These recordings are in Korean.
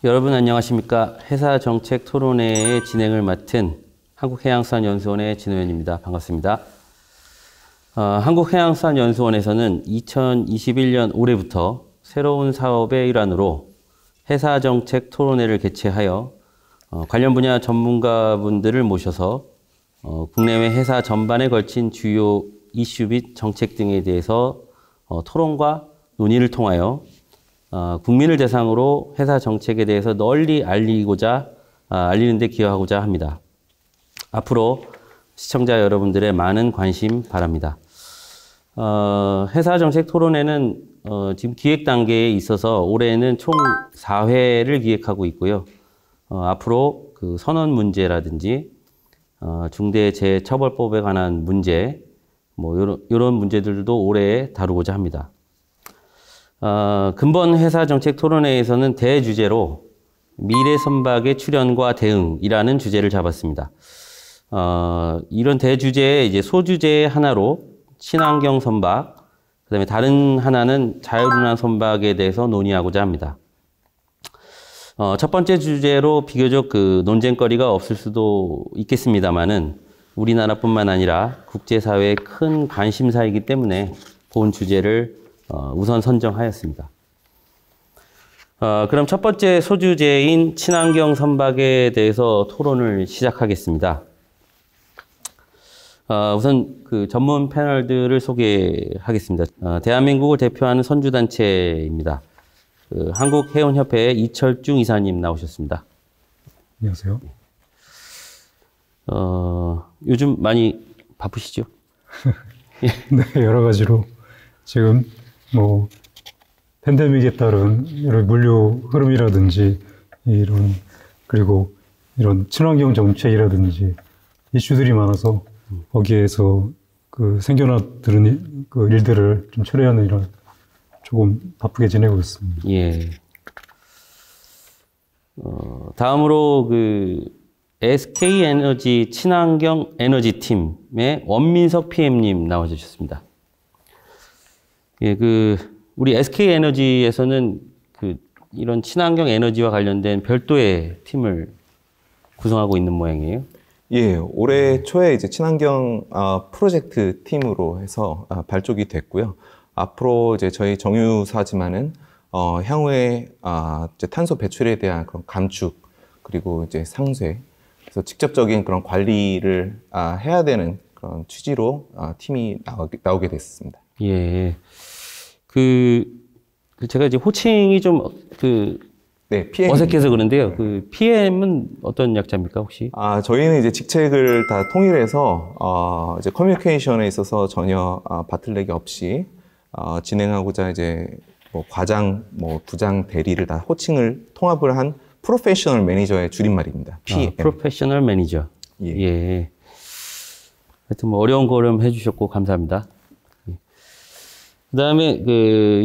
여러분 안녕하십니까? 회사 정책 토론회의 진행을 맡은 한국해양수산연수원의 진호연입니다. 반갑습니다. 한국해양수산연수원에서는 2021년 올해부터 새로운 사업의 일환으로 회사 정책 토론회를 개최하여 관련 분야 전문가분들을 모셔서 국내외 회사 전반에 걸친 주요 이슈 및 정책 등에 대해서 토론과 논의를 통하여 국민을 대상으로 회사 정책에 대해서 널리 알리는 데 기여하고자 합니다. 앞으로 시청자 여러분들의 많은 관심 바랍니다. 회사 정책 토론회는 지금 기획 단계에 있어서 올해는 총 4회를 기획하고 있고요. 앞으로 그 선언 문제라든지 중대재해처벌법에 관한 문제, 이런 문제들도 올해 다루고자 합니다. 근본 회사 정책 토론회에서는 대주제로 미래 선박의 출현과 대응이라는 주제를 잡았습니다. 이런 대주제의 이제 소주제 하나로 친환경 선박, 그다음에 다른 하나는 자율운항 선박에 대해서 논의하고자 합니다. 첫 번째 주제로 비교적 그 논쟁거리가 없을 수도 있겠습니다만은 우리나라뿐만 아니라 국제사회의 큰 관심사이기 때문에 본 주제를 우선 선정하였습니다. 그럼 첫 번째 소주제인 친환경 선박에 대해서 토론을 시작하겠습니다. 우선 그 전문 패널들을 소개하겠습니다. 대한민국을 대표하는 선주단체입니다. 한국해운협회 이철중 이사님 나오셨습니다. 안녕하세요. 요즘 많이 바쁘시죠? 네, 여러 가지로 지금 팬데믹에 따른 이런 물류 흐름이라든지 그리고 이런 친환경 정책이라든지 이슈들이 많아서 거기에서 그 생겨나는 그 일들을 좀 처리하는 이런 조금 바쁘게 지내고 있습니다. 예. 다음으로 그 SK에너지 친환경 에너지 팀의 원민석 PM님 나와주셨습니다. 예, 우리 SK에너지에서는 이런 친환경 에너지와 관련된 별도의 팀을 구성하고 있는 모양이에요. 예, 올해 초에 이제 친환경 프로젝트 팀으로 해서 발족이 됐고요. 앞으로 이제 저희 정유사지만은 향후에 이제 탄소 배출에 대한 그런 감축 그리고 이제 상쇄, 그래서 직접적인 그런 관리를 해야 되는 그런 취지로 팀이 나오게 됐습니다. 예, 제가 이제 호칭이 좀 네, PM. 어색해서 그런데요. PM은 어떤 약자입니까, 혹시? 저희는 이제 직책을 다 통일해서, 이제 커뮤니케이션에 있어서 전혀, 바틀렉이 없이, 진행하고자 이제, 과장, 부장, 대리를 다 호칭을 통합을 한 프로페셔널 매니저의 줄임말입니다. PM. 프로페셔널 매니저. 예. 예. 하여튼 어려운 걸음 해주셨고, 감사합니다. 그 다음에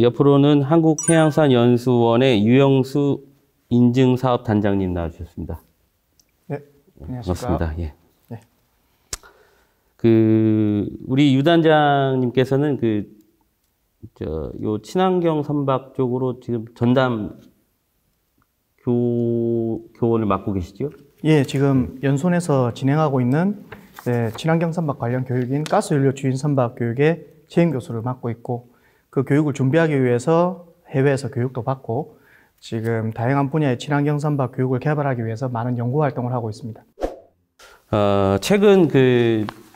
옆으로는 한국해양수산연수원의 유영수 인증사업단장님 나와주셨습니다. 네, 안녕하십니까. 반갑습니다. 예. 네. 우리 유 단장님께서는 요 친환경 선박 쪽으로 지금 전담 교원을 맡고 계시죠? 예, 지금 연수원에서 진행하고 있는 친환경 선박 관련 교육인 가스연료 주인 선박 교육의 재임 교수를 맡고 있고, 그 교육을 준비하기 위해서 해외에서 교육도 받고 지금 다양한 분야의 친환경 선박 교육을 개발하기 위해서 많은 연구 활동을 하고 있습니다. 최근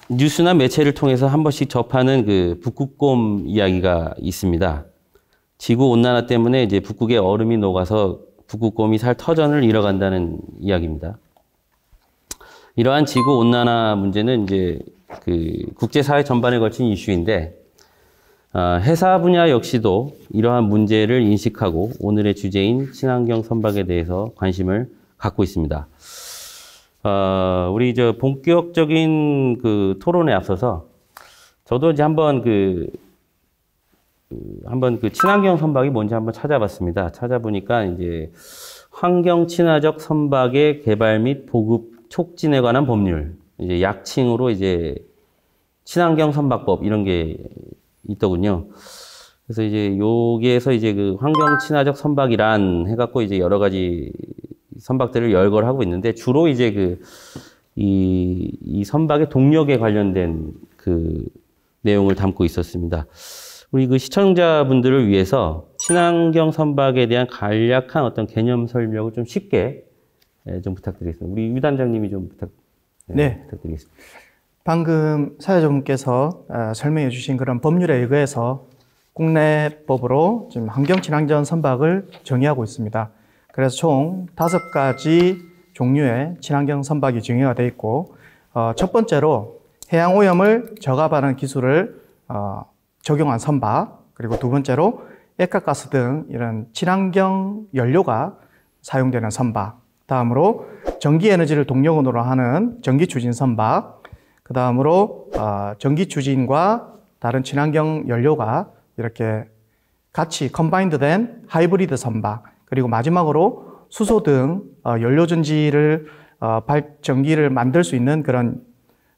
뉴스나 매체를 통해서 한 번씩 접하는 북극곰 이야기가 있습니다. 지구 온난화 때문에 이제 북극의 얼음이 녹아서 북극곰이 살 터전을 잃어간다는 이야기입니다. 이러한 지구 온난화 문제는 이제 국제사회 전반에 걸친 이슈인데, 회사 분야 역시도 이러한 문제를 인식하고 오늘의 주제인 친환경 선박에 대해서 관심을 갖고 있습니다. 우리 본격적인 토론에 앞서서 저도 이제 한번 친환경 선박이 뭔지 한번 찾아봤습니다. 찾아보니까 이제 환경 친화적 선박의 개발 및 보급 촉진에 관한 법률, 이제 약칭으로 이제 친환경 선박법 이런 게 있더군요. 그래서 이제 여기에서 이제 환경 친화적 선박이란 해갖고 이제 여러 가지 선박들을 열거하고 있는데 주로 이제 이 선박의 동력에 관련된 그 내용을 담고 있었습니다. 우리 그 시청자분들을 위해서 친환경 선박에 대한 간략한 어떤 개념 설명을 좀 쉽게 좀 부탁드리겠습니다. 우리 유 단장님이 좀 부탁드리겠습니다. 방금 사회자분께서 설명해 주신 그런 법률에 의거해서 국내법으로 지금 환경 친환경 선박을 정의하고 있습니다. 그래서 총 5가지 종류의 친환경 선박이 정의가 되어 있고, 첫 번째로 해양 오염을 저감하는 기술을 적용한 선박, 그리고 두 번째로 액화가스 등 이런 친환경 연료가 사용되는 선박, 다음으로 전기 에너지를 동력원으로 하는 전기 추진 선박, 그 다음으로 전기 추진과 다른 친환경 연료가 이렇게 같이 컴바인드 된 하이브리드 선박, 그리고 마지막으로 수소 등 연료 전지를 전기를 만들 수 있는 그런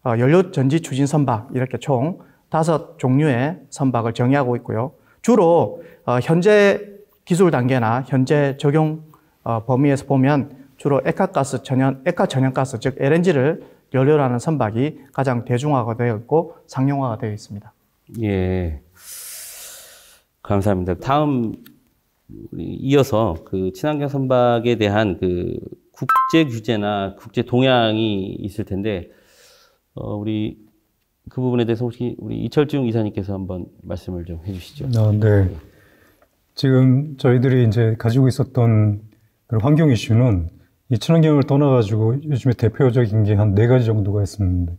연료 전지 추진 선박, 이렇게 총 5종류의 선박을 정의하고 있고요. 주로 현재 기술 단계나 현재 적용 범위에서 보면 주로 액화 천연가스, 즉 LNG를 연료로 하는 선박이 가장 대중화가 되어 있고 상용화가 되어 있습니다. 예, 감사합니다. 다음 이어서 그 친환경 선박에 대한 그 국제 규제나 국제 동향이 있을 텐데 우리 그 부분에 대해서 혹시 우리 이철중 이사님께서 한번 말씀을 좀 해주시죠. 네. 지금 저희들이 이제 가지고 있었던 그런 환경 이슈는 이 친환경을 떠나가지고 요즘에 대표적인 게 한 4가지 정도가 있습니다.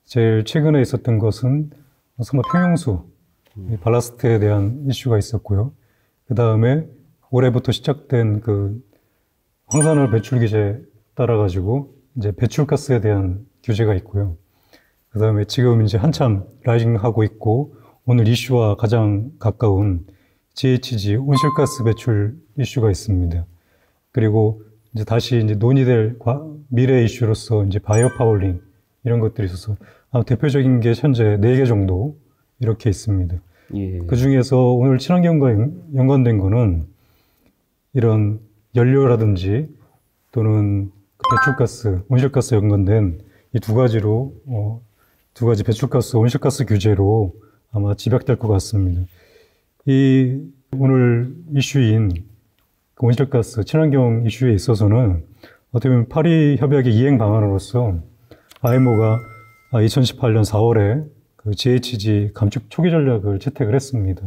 제일 최근에 있었던 것은 선박 평형수, 발라스트에 대한 이슈가 있었고요. 그 다음에 올해부터 시작된 그 황산화 배출 규제에 따라가지고 이제 배출가스에 대한 규제가 있고요. 그 다음에 지금 이제 한참 라이징 하고 있고 오늘 이슈와 가장 가까운 GHG 온실가스 배출 이슈가 있습니다. 그리고 이제 다시 이제 논의될 미래 이슈로서 이제 바이오 파울링 이런 것들이 있어서 대표적인 게 현재 4개 정도 이렇게 있습니다. 예. 그 중에서 오늘 친환경과 연관된 거는 이런 연료라든지 또는 배출가스, 온실가스 연관된 이 2가지로 2가지 배출가스, 온실가스 규제로 아마 집약될 것 같습니다. 이 오늘 이슈인 온실가스, 친환경 이슈에 있어서는 어떻게 보면 파리 협약의 이행 방안으로서 IMO가 2018년 4월에 그 GHG 감축 초기 전략을 채택을 했습니다.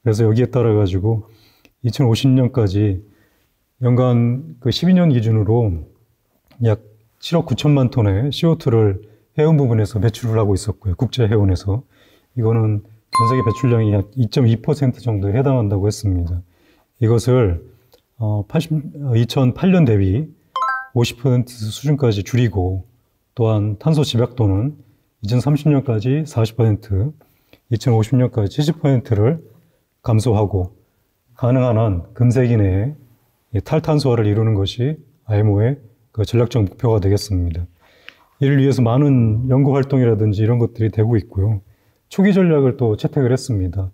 그래서 여기에 따라 가지고 2050년까지 연간 그 12년 기준으로 약 7억 9천만 톤의 CO2를 해운 부분에서 배출을 하고 있었고요. 국제 해운에서. 이거는 전 세계 배출량이 약 2.2% 정도에 해당한다고 했습니다. 이것을 2008년 대비 50% 수준까지 줄이고 또한 탄소 집약도는 2030년까지 40%, 2050년까지 70%를 감소하고 가능한 한 금세기 내에 탈탄소화를 이루는 것이 IMO의 그 전략적 목표가 되겠습니다. 이를 위해서 많은 연구 활동이라든지 이런 것들이 되고 있고요. 초기 전략을 또 채택을 했습니다.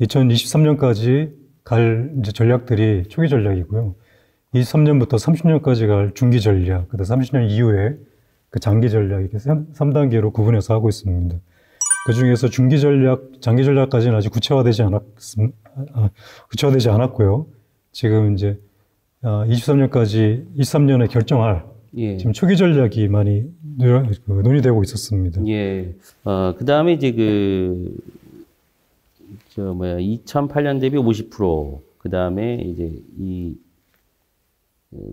2023년까지 갈 이제 전략들이 초기 전략이고요. 23년부터 30년까지 갈 중기 전략, 그다음 30년 이후에 그 장기 전략, 이렇게 3단계로 구분해서 하고 있습니다. 그 중에서 중기 전략, 장기 전략까지는 아직 구체화되지 않았고요. 지금 이제 23년에 결정할 지금 초기 전략이 많이 논의되고 있었습니다. 예. 그 다음에 이제 2008년 대비 50%, 그 다음에 이제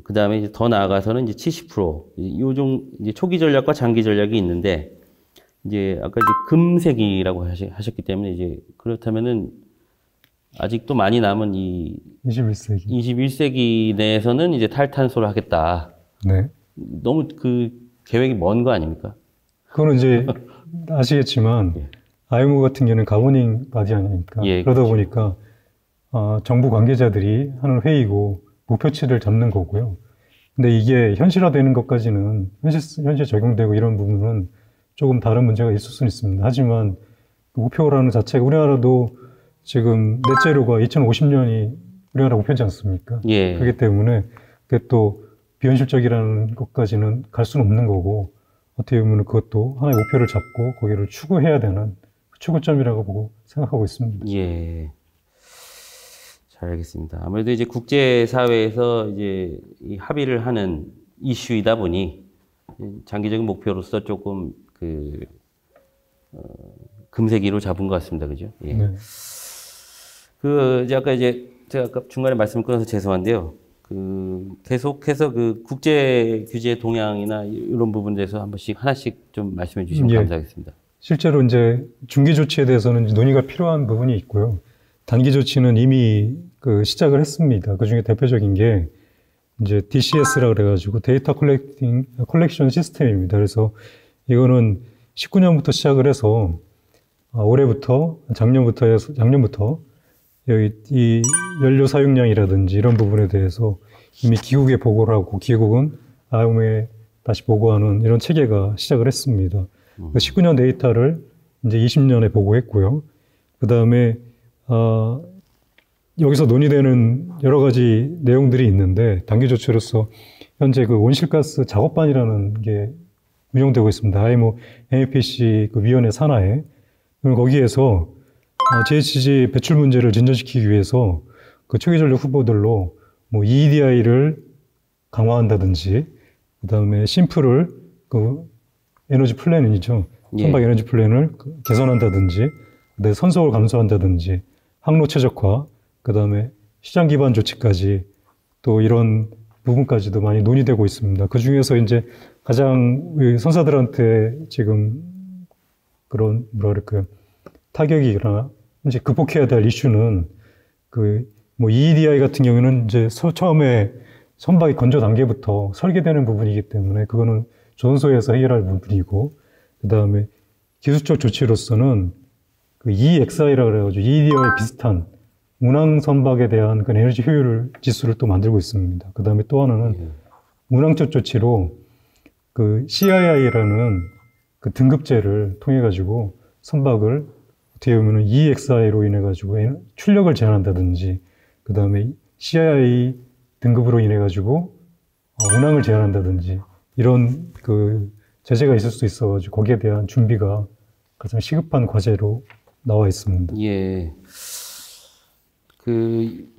그 다음에 이제 더 나아가서는 이제 70%, 이제 초기 전략과 장기 전략이 있는데, 이제 아까 이제 금세기라고 하셨기 때문에 이제 그렇다면은 아직도 많이 남은 21세기 내에서는 이제 탈탄소를 하겠다. 네. 너무 그 계획이 먼 거 아닙니까? 그거는 이제 아시겠지만 예. IMO 같은 경우는 가버닝 바디 아닙니까? 예, 그러다 그렇죠. 보니까 정부 관계자들이 하는 회의고 목표치를 잡는 거고요. 근데 이게 현실화되는 것까지는 현실 적용되고 이런 부분은 조금 다른 문제가 있을 수는 있습니다. 하지만 그 목표라는 자체가 우리나라도 지금 넷제로가 2050년이 우리나라 목표지 않습니까? 예. 그렇기 때문에 그게 또 비현실적이라는 것까지는 갈 수는 없는 거고, 어떻게 보면 그것도 하나의 목표를 잡고 거기를 추구해야 되는 추구점이라고 보고 생각하고 있습니다. 예. 잘 알겠습니다. 아무래도 이제 국제사회에서 이제 이 합의를 하는 이슈이다 보니 장기적인 목표로서 조금 금세기로 잡은 것 같습니다. 그죠? 예. 네. 제가 아까 중간에 말씀을 끊어서 죄송한데요. 계속해서 국제 규제 동향이나 이런 부분에 대해서 한 번씩 하나씩 좀 말씀해 주시면 예. 감사하겠습니다. 실제로 이제 중기 조치에 대해서는 논의가 필요한 부분이 있고요. 단기 조치는 이미 시작을 했습니다. 그 중에 대표적인 게 이제 DCS라 그래가지고 데이터 컬렉션 시스템입니다. 그래서 이거는 19년부터 시작을 해서 작년부터 여기 이 연료 사용량이라든지 이런 부분에 대해서 이미 기국에 보고를 하고 기국은 IOM에 다시 보고하는 이런 체계가 시작을 했습니다. 19년 데이터를 이제 20년에 보고했고요. 그 다음에 여기서 논의되는 여러 가지 내용들이 있는데 단기 조치로서 현재 온실가스 작업반이라는 게 운영되고 있습니다. IMO MEPC 위원회 산하에. 거기에서 GHG 배출 문제를 진전시키기 위해서 초기 전력 후보들로 EEDI를 강화한다든지, 그 다음에 심플을 에너지 플랜이죠. 선박 에너지 플랜을 개선한다든지, 선소를 감소한다든지, 항로 최적화, 그 다음에 시장 기반 조치까지 또 이런 부분까지도 많이 논의되고 있습니다. 그 중에서 이제 가장 선사들한테 지금 그런 타격이나 이제 극복해야 될 이슈는 EEDI 같은 경우에는 이제 처음에 선박이 건조 단계부터 설계되는 부분이기 때문에 그거는 조선소에서 해결할 부분이고, 그 다음에 기술적 조치로서는 EEXI라고 그래가지고 EEDI와 비슷한 운항 선박에 대한 에너지 효율 지수를 또 만들고 있습니다. 그 다음에 또 하나는 운항적 조치로 CII라는 등급제를 통해 가지고 선박을 어떻게 보면 EEXI로 인해 가지고 출력을 제한한다든지, 그 다음에 CII 등급으로 인해 가지고 운항을 제한한다든지 이런 제재가 있을 수 있어가지고 거기에 대한 준비가 가장 시급한 과제로 나와 있습니다. 예.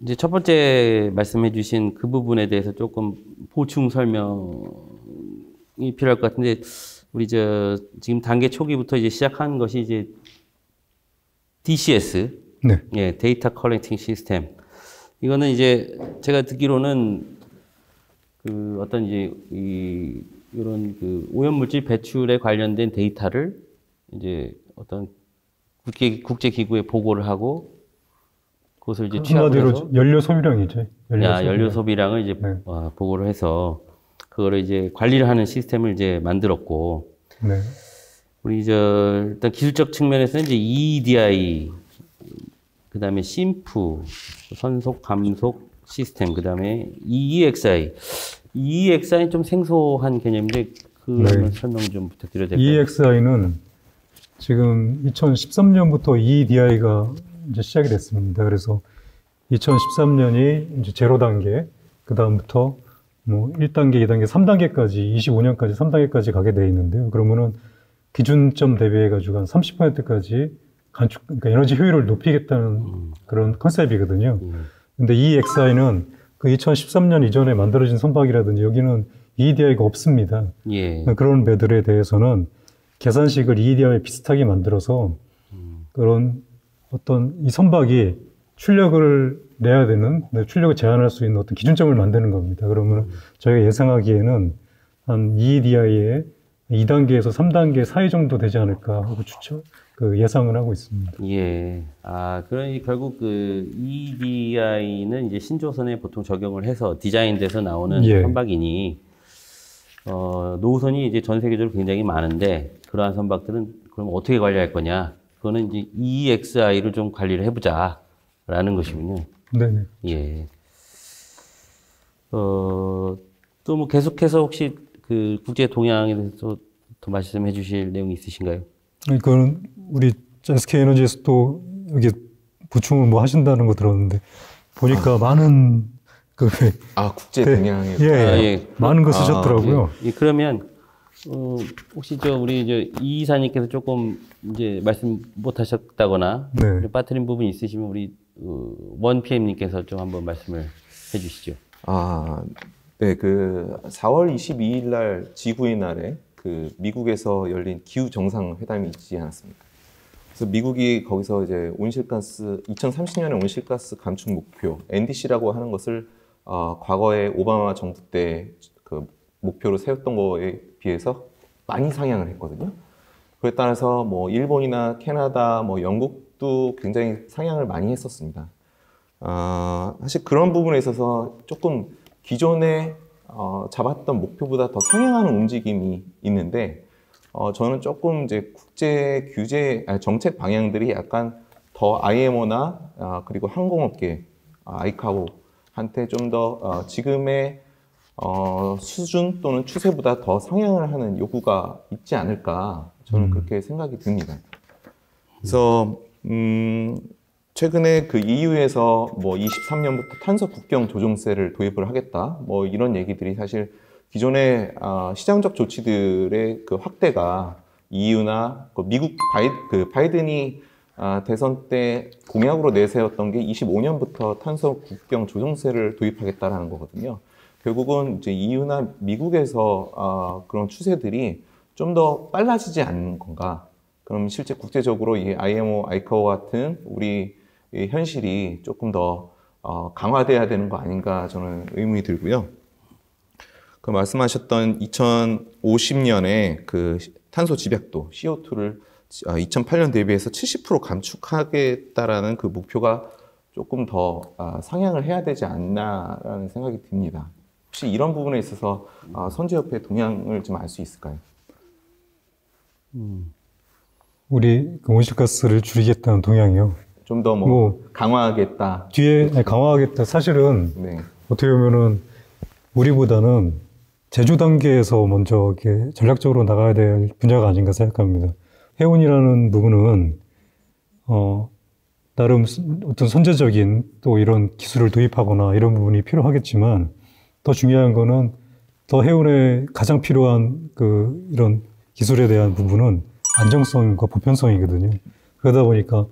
이제 첫 번째 말씀해 주신 그 부분에 대해서 조금 보충 설명이 필요할 것 같은데, 우리 지금 단계 초기부터 이제 시작한 것이 이제 DCS. 네. 예, 데이터 컬렉팅 시스템. 이거는 이제 제가 듣기로는 어떤 이제 이런 오염물질 배출에 관련된 데이터를 이제 어떤 국제 기구에 보고를 하고 그것을 이제 취합을 해서 연료 소비량이죠. 연료 소비량을 이제 네. 보고를 해서 그거를 이제 관리를 하는 시스템을 이제 만들었고, 네. 우리 일단 기술적 측면에서는 이제 EEDI, 그 다음에 심프, 선속 감속 시스템, 그 다음에 EEXI. EEXI는 좀 생소한 개념인데 네. 설명 좀 부탁드려도 될까요? EEXI는 지금 2013년부터 EEDI가 이제 시작이 됐습니다. 그래서 2013년이 이제 제로 단계, 그 다음부터 1단계, 2단계, 3단계까지, 25년까지 3단계까지 가게 돼 있는데요. 그러면은 기준점 대비해가지고 한 30%까지 그러니까 에너지 효율을 높이겠다는 그런 컨셉이거든요. 근데 EEXI는 2013년 이전에 만들어진 선박이라든지 여기는 EEDI가 없습니다. 예. 그런 배들에 대해서는 계산식을 EEDI에 비슷하게 만들어서 그런 어떤 이 선박이 출력을 내야 되는, 출력을 제한할 수 있는 어떤 기준점을 만드는 겁니다. 그러면 저희가 예상하기에는 한 EEDI의 2단계에서 3단계 사이 정도 되지 않을까 하고 예상을 하고 있습니다. 예. 그러니 결국 EEDI는 이제 신조선에 보통 적용을 해서 디자인돼서 나오는 예. 선박이니, 노후선이 이제 전 세계적으로 굉장히 많은데, 그러한 선박들은 그럼 어떻게 관리할 거냐? 그거는 이제 EEXI를 좀 관리를 해보자라는 것이군요. 네네. 예. 또 계속해서 혹시 국제 동향에 대해서 더 말씀해 주실 내용이 있으신가요? 그거는 우리 SK에너지에서 또 여기 보충을 하신다는 거 들었는데 보니까 많은 그, 국제 동향에 예, 예. 많은 거 쓰셨더라고요. 예, 그러면 혹시 우리 이 이사님께서 조금 이제 말씀 못 하셨다거나 네. 빠뜨린 부분이 있으시면 우리 원 PM님께서 좀 한번 말씀을 해주시죠. 네, 그 4월 22일 날 지구의 날에 그 미국에서 열린 기후 정상회담이 있지 않았습니까? 그래서 미국이 거기서 이제 온실가스 2030년에 온실가스 감축 목표 NDC라고 하는 것을 과거에 오바마 정부 때 그 목표로 세웠던 거에 비해서 많이 상향을 했거든요. 그에 따라서 뭐 일본이나 캐나다, 뭐 영국도 굉장히 상향을 많이 했었습니다. 사실 그런 부분에 있어서 조금 기존에 잡았던 목표보다 더 상향하는 움직임이 있는데 저는 조금 이제 국제 규제 정책 방향들이 약간 더 IMO나 그리고 항공업계 아이카오한테 좀 더 지금의 수준 또는 추세보다 더 상향을 하는 요구가 있지 않을까 저는 그렇게 생각이 듭니다. 그래서 최근에 그 EU에서 뭐 23년부터 탄소 국경 조정세를 도입을 하겠다 뭐 이런 얘기들이 사실 기존의 시장적 조치들의 그 확대가 EU나 그 미국 바이든이 대선 때 공약으로 내세웠던 게 25년부터 탄소 국경 조정세를 도입하겠다라는 거거든요. 결국은 이제 EU나 미국에서 그런 추세들이 좀 더 빨라지지 않는 건가? 그럼 실제 국제적으로 이 IMO, 아이카오 같은 우리 이 현실이 조금 더 강화돼야 되는 거 아닌가 저는 의문이 들고요. 그 말씀하셨던 2050년에 그 탄소 집약도 CO2를 2008년 대비해서 70% 감축하겠다라는 그 목표가 조금 더 상향을 해야 되지 않나라는 생각이 듭니다. 혹시 이런 부분에 있어서 선제협회 동향을 좀 알 수 있을까요? 우리 그 온실가스를 줄이겠다는 동향이요. 좀 더 뭐 강화하겠다. 뒤에 강화하겠다. 사실은 네. 어떻게 보면은 우리보다는 제조 단계에서 먼저 이렇게 전략적으로 나가야 될 분야가 아닌가 생각합니다. 해운이라는 부분은 나름 어떤 선제적인 또 이런 기술을 도입하거나 이런 부분이 필요하겠지만 더 중요한 거는 더 해운에 가장 필요한 그 이런 기술에 대한 부분은 안정성과 보편성이거든요. 그러다 보니까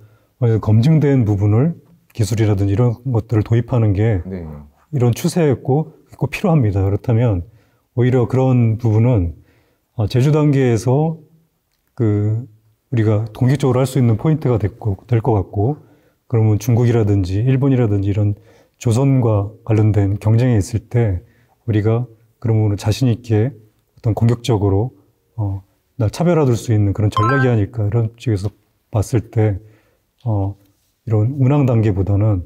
검증된 부분을 기술이라든지 이런 것들을 도입하는 게 네. 이런 추세였고 꼭 필요합니다. 그렇다면 오히려 그런 부분은 제조 단계에서 그 우리가 공격적으로 할 수 있는 포인트가 될 것 같고, 그러면 중국이라든지 일본이라든지 이런 조선과 관련된 경쟁에 있을 때 우리가 그런 부분을 자신 있게 어떤 공격적으로 날 차별화될 수 있는 그런 전략이 아닐까, 이런 쪽에서 봤을 때 이런 운항 단계보다는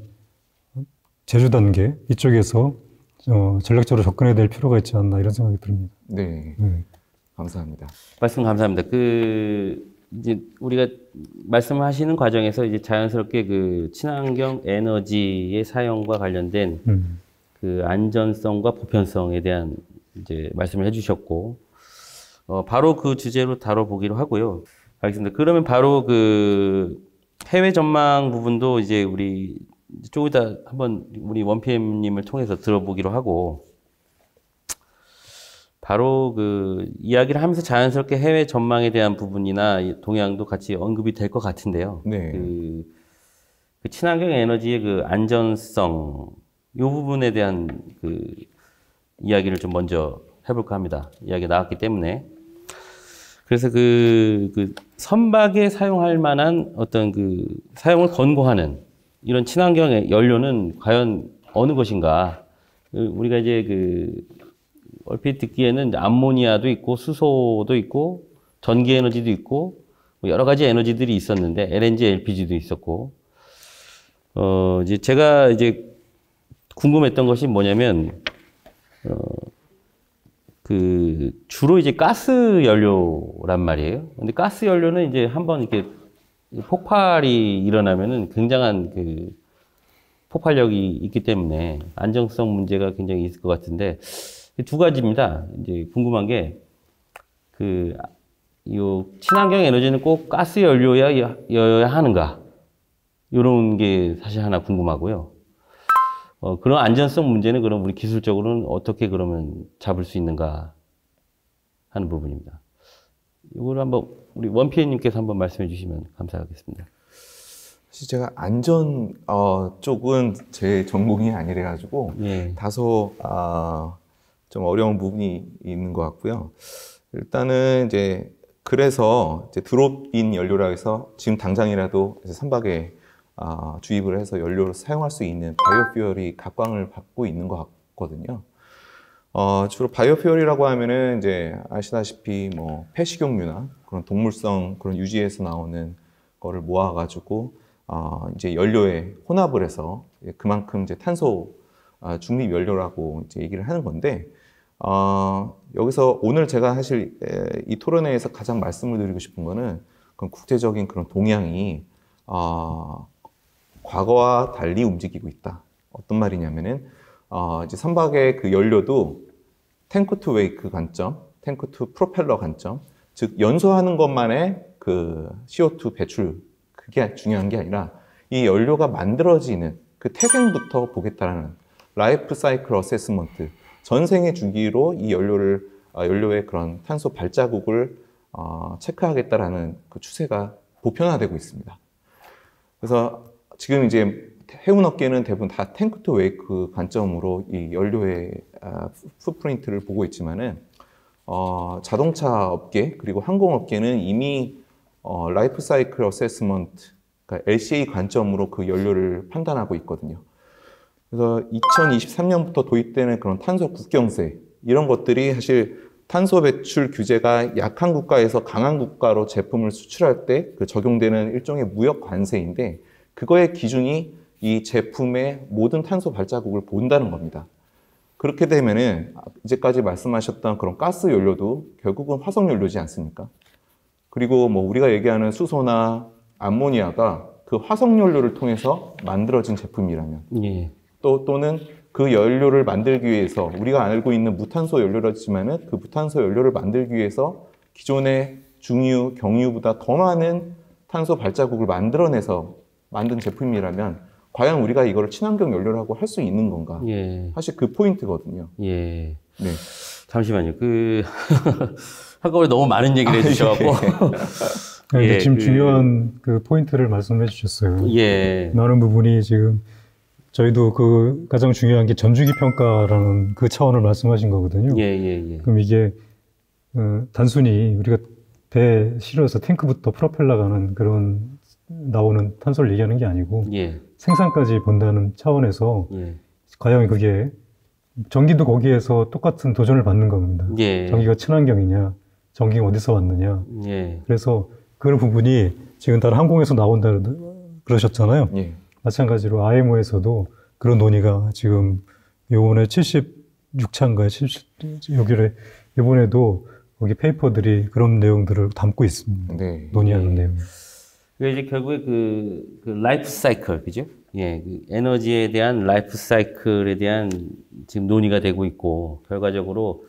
제조 단계 이쪽에서 전략적으로 접근해야 될 필요가 있지 않나, 이런 생각이 듭니다. 네. 감사합니다. 말씀 감사합니다. 이제 우리가 말씀하시는 과정에서 이제 자연스럽게 그 친환경 에너지의 사용과 관련된 그 안전성과 보편성에 대한 이제 말씀을 해주셨고, 바로 그 주제로 다뤄보기로 하고요. 알겠습니다. 그러면 바로 그 해외 전망 부분도 이제 우리 조금 이따 한번 우리 원PM님을 통해서 들어보기로 하고, 바로 그 이야기를 하면서 자연스럽게 해외 전망에 대한 부분이나 동향도 같이 언급이 될 것 같은데요. 네. 그 친환경 에너지의 그 안전성, 이 부분에 대한 그 이야기를 좀 먼저 해볼까 합니다. 이야기가 나왔기 때문에. 그래서 그 선박에 사용할 만한 어떤 그 사용을 권고하는 이런 친환경 연료는 과연 어느 것인가? 우리가 이제 얼핏 듣기에는 암모니아도 있고 수소도 있고 전기 에너지도 있고 여러 가지 에너지들이 있었는데 LNG, LPG도 있었고 이제 제가 이제 궁금했던 것이 뭐냐면 주로 이제 가스 연료란 말이에요. 근데 가스 연료는 이제 한번 이렇게 폭발이 일어나면은 굉장한 그 폭발력이 있기 때문에 안정성 문제가 굉장히 있을 것 같은데, 두 가지입니다. 이제 궁금한 게, 요 친환경 에너지는 꼭 가스 연료여야 하는가? 요런 게 사실 하나 궁금하고요. 그런 안전성 문제는 그럼 우리 기술적으로는 어떻게 그러면 잡을 수 있는가 하는 부분입니다. 이걸 한번 우리 원피디님께서 한번 말씀해 주시면 감사하겠습니다. 사실 제가 안전 쪽은 제 전공이 아니래가지고 예. 다소 좀 어려운 부분이 있는 것 같고요. 일단은 이제 그래서 이제 드롭인 연료라 해서 지금 당장이라도 이제 선박에 주입을 해서 연료를 사용할 수 있는 바이오퓨얼이 각광을 받고 있는 것 같거든요. 주로 바이오퓨얼이라고 하면은 이제 아시다시피 뭐 폐식용유나 그런 동물성 그런 유지에서 나오는 거를 모아가지고 이제 연료에 혼합을 해서 그만큼 이제 탄소 중립 연료라고 이제 얘기를 하는 건데 여기서 오늘 제가 사실 이 토론회에서 가장 말씀을 드리고 싶은 거는 그런 국제적인 그런 동향이 과거와 달리 움직이고 있다. 어떤 말이냐면은 이제 선박의 그 연료도 탱크 투 웨이크 관점, 탱크 투 프로펠러 관점, 즉 연소하는 것만의 그 CO2 배출 그게 중요한 게 아니라 이 연료가 만들어지는 그 태생부터 보겠다라는 라이프 사이클 어세스먼트, 전생의 주기로 이 연료의 그런 탄소 발자국을 체크하겠다라는 그 추세가 보편화되고 있습니다. 그래서 지금 이제 해운업계는 대부분 다 탱크 투 웨이크 관점으로 이 연료의 풋프린트를 보고 있지만은 자동차 업계 그리고 항공업계는 이미 라이프 사이클 어세스먼트, 그러니까 LCA 관점으로 그 연료를 판단하고 있거든요. 그래서 2023년부터 도입되는 그런 탄소 국경세 이런 것들이 사실 탄소 배출 규제가 약한 국가에서 강한 국가로 제품을 수출할 때 그 적용되는 일종의 무역 관세인데 그거의 기준이 이 제품의 모든 탄소 발자국을 본다는 겁니다. 그렇게 되면은 이제까지 말씀하셨던 그런 가스 연료도 결국은 화석 연료지 않습니까? 그리고 뭐 우리가 얘기하는 수소나 암모니아가 그 화석 연료를 통해서 만들어진 제품이라면 예. 또는 그 연료를 만들기 위해서 우리가 알고 있는 무탄소 연료라지만은 그 무탄소 연료를 만들기 위해서 기존의 중유, 경유보다 더 많은 탄소 발자국을 만들어내서 만든 제품이라면 과연 우리가 이거를 친환경 연료라고 할 수 있는 건가? 예. 사실 그 포인트거든요. 예. 네. 잠시만요. 한꺼번에 너무 많은 얘기를 해주셔갖고. 네, 예, 지금 중요한 그 포인트를 말씀해 주셨어요. 예. 많은 부분이 지금 저희도 그 가장 중요한 게 전주기 평가라는 그 차원을 말씀하신 거거든요. 예, 예, 예. 그럼 이게 단순히 우리가 배 실어서 탱크부터 프로펠러 가는 그런 나오는 탄소를 얘기하는 게 아니고 예. 생산까지 본다는 차원에서 예. 과연 그게 전기도 거기에서 똑같은 도전을 받는 겁니다. 예. 전기가 친환경이냐, 전기가 어디서 왔느냐. 예. 그래서 그런 부분이 지금 다른 항공에서 나온다 그러셨잖아요. 예. 마찬가지로 IMO에서도 그런 논의가 지금 요번에 76차인가요? 70여기에 이번에도 거기 페이퍼들이 그런 내용들을 담고 있습니다. 네. 논의하는 내용. 그 이제 결국에 그 라이프 사이클, 그죠? 예, 그 에너지에 대한 라이프 사이클에 대한 지금 논의가 되고 있고, 결과적으로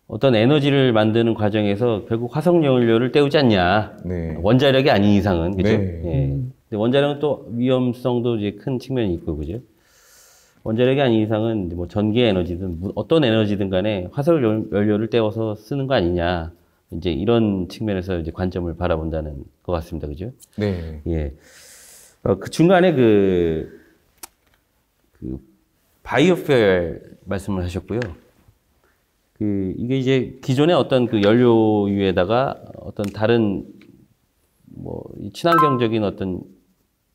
어떤 에너지를 만드는 과정에서 결국 화석 연료를 때우지 않냐. 네. 원자력이 아닌 이상은, 그죠? 네. 예. 근데 원자력은 또 위험성도 이제 큰 측면이 있고, 그죠? 원자력이 아닌 이상은 이제 뭐 전기 에너지든 어떤 에너지든 간에 화석 연료를 때워서 쓰는 거 아니냐. 이제 이런 측면에서 이제 관점을 바라본다는 것 같습니다. 그죠? 네. 예. 그 중간에 그 바이오퓨얼 말씀을 하셨고요. 이게 이제 기존의 어떤 그 연료유에다가 어떤 다른 뭐 친환경적인 어떤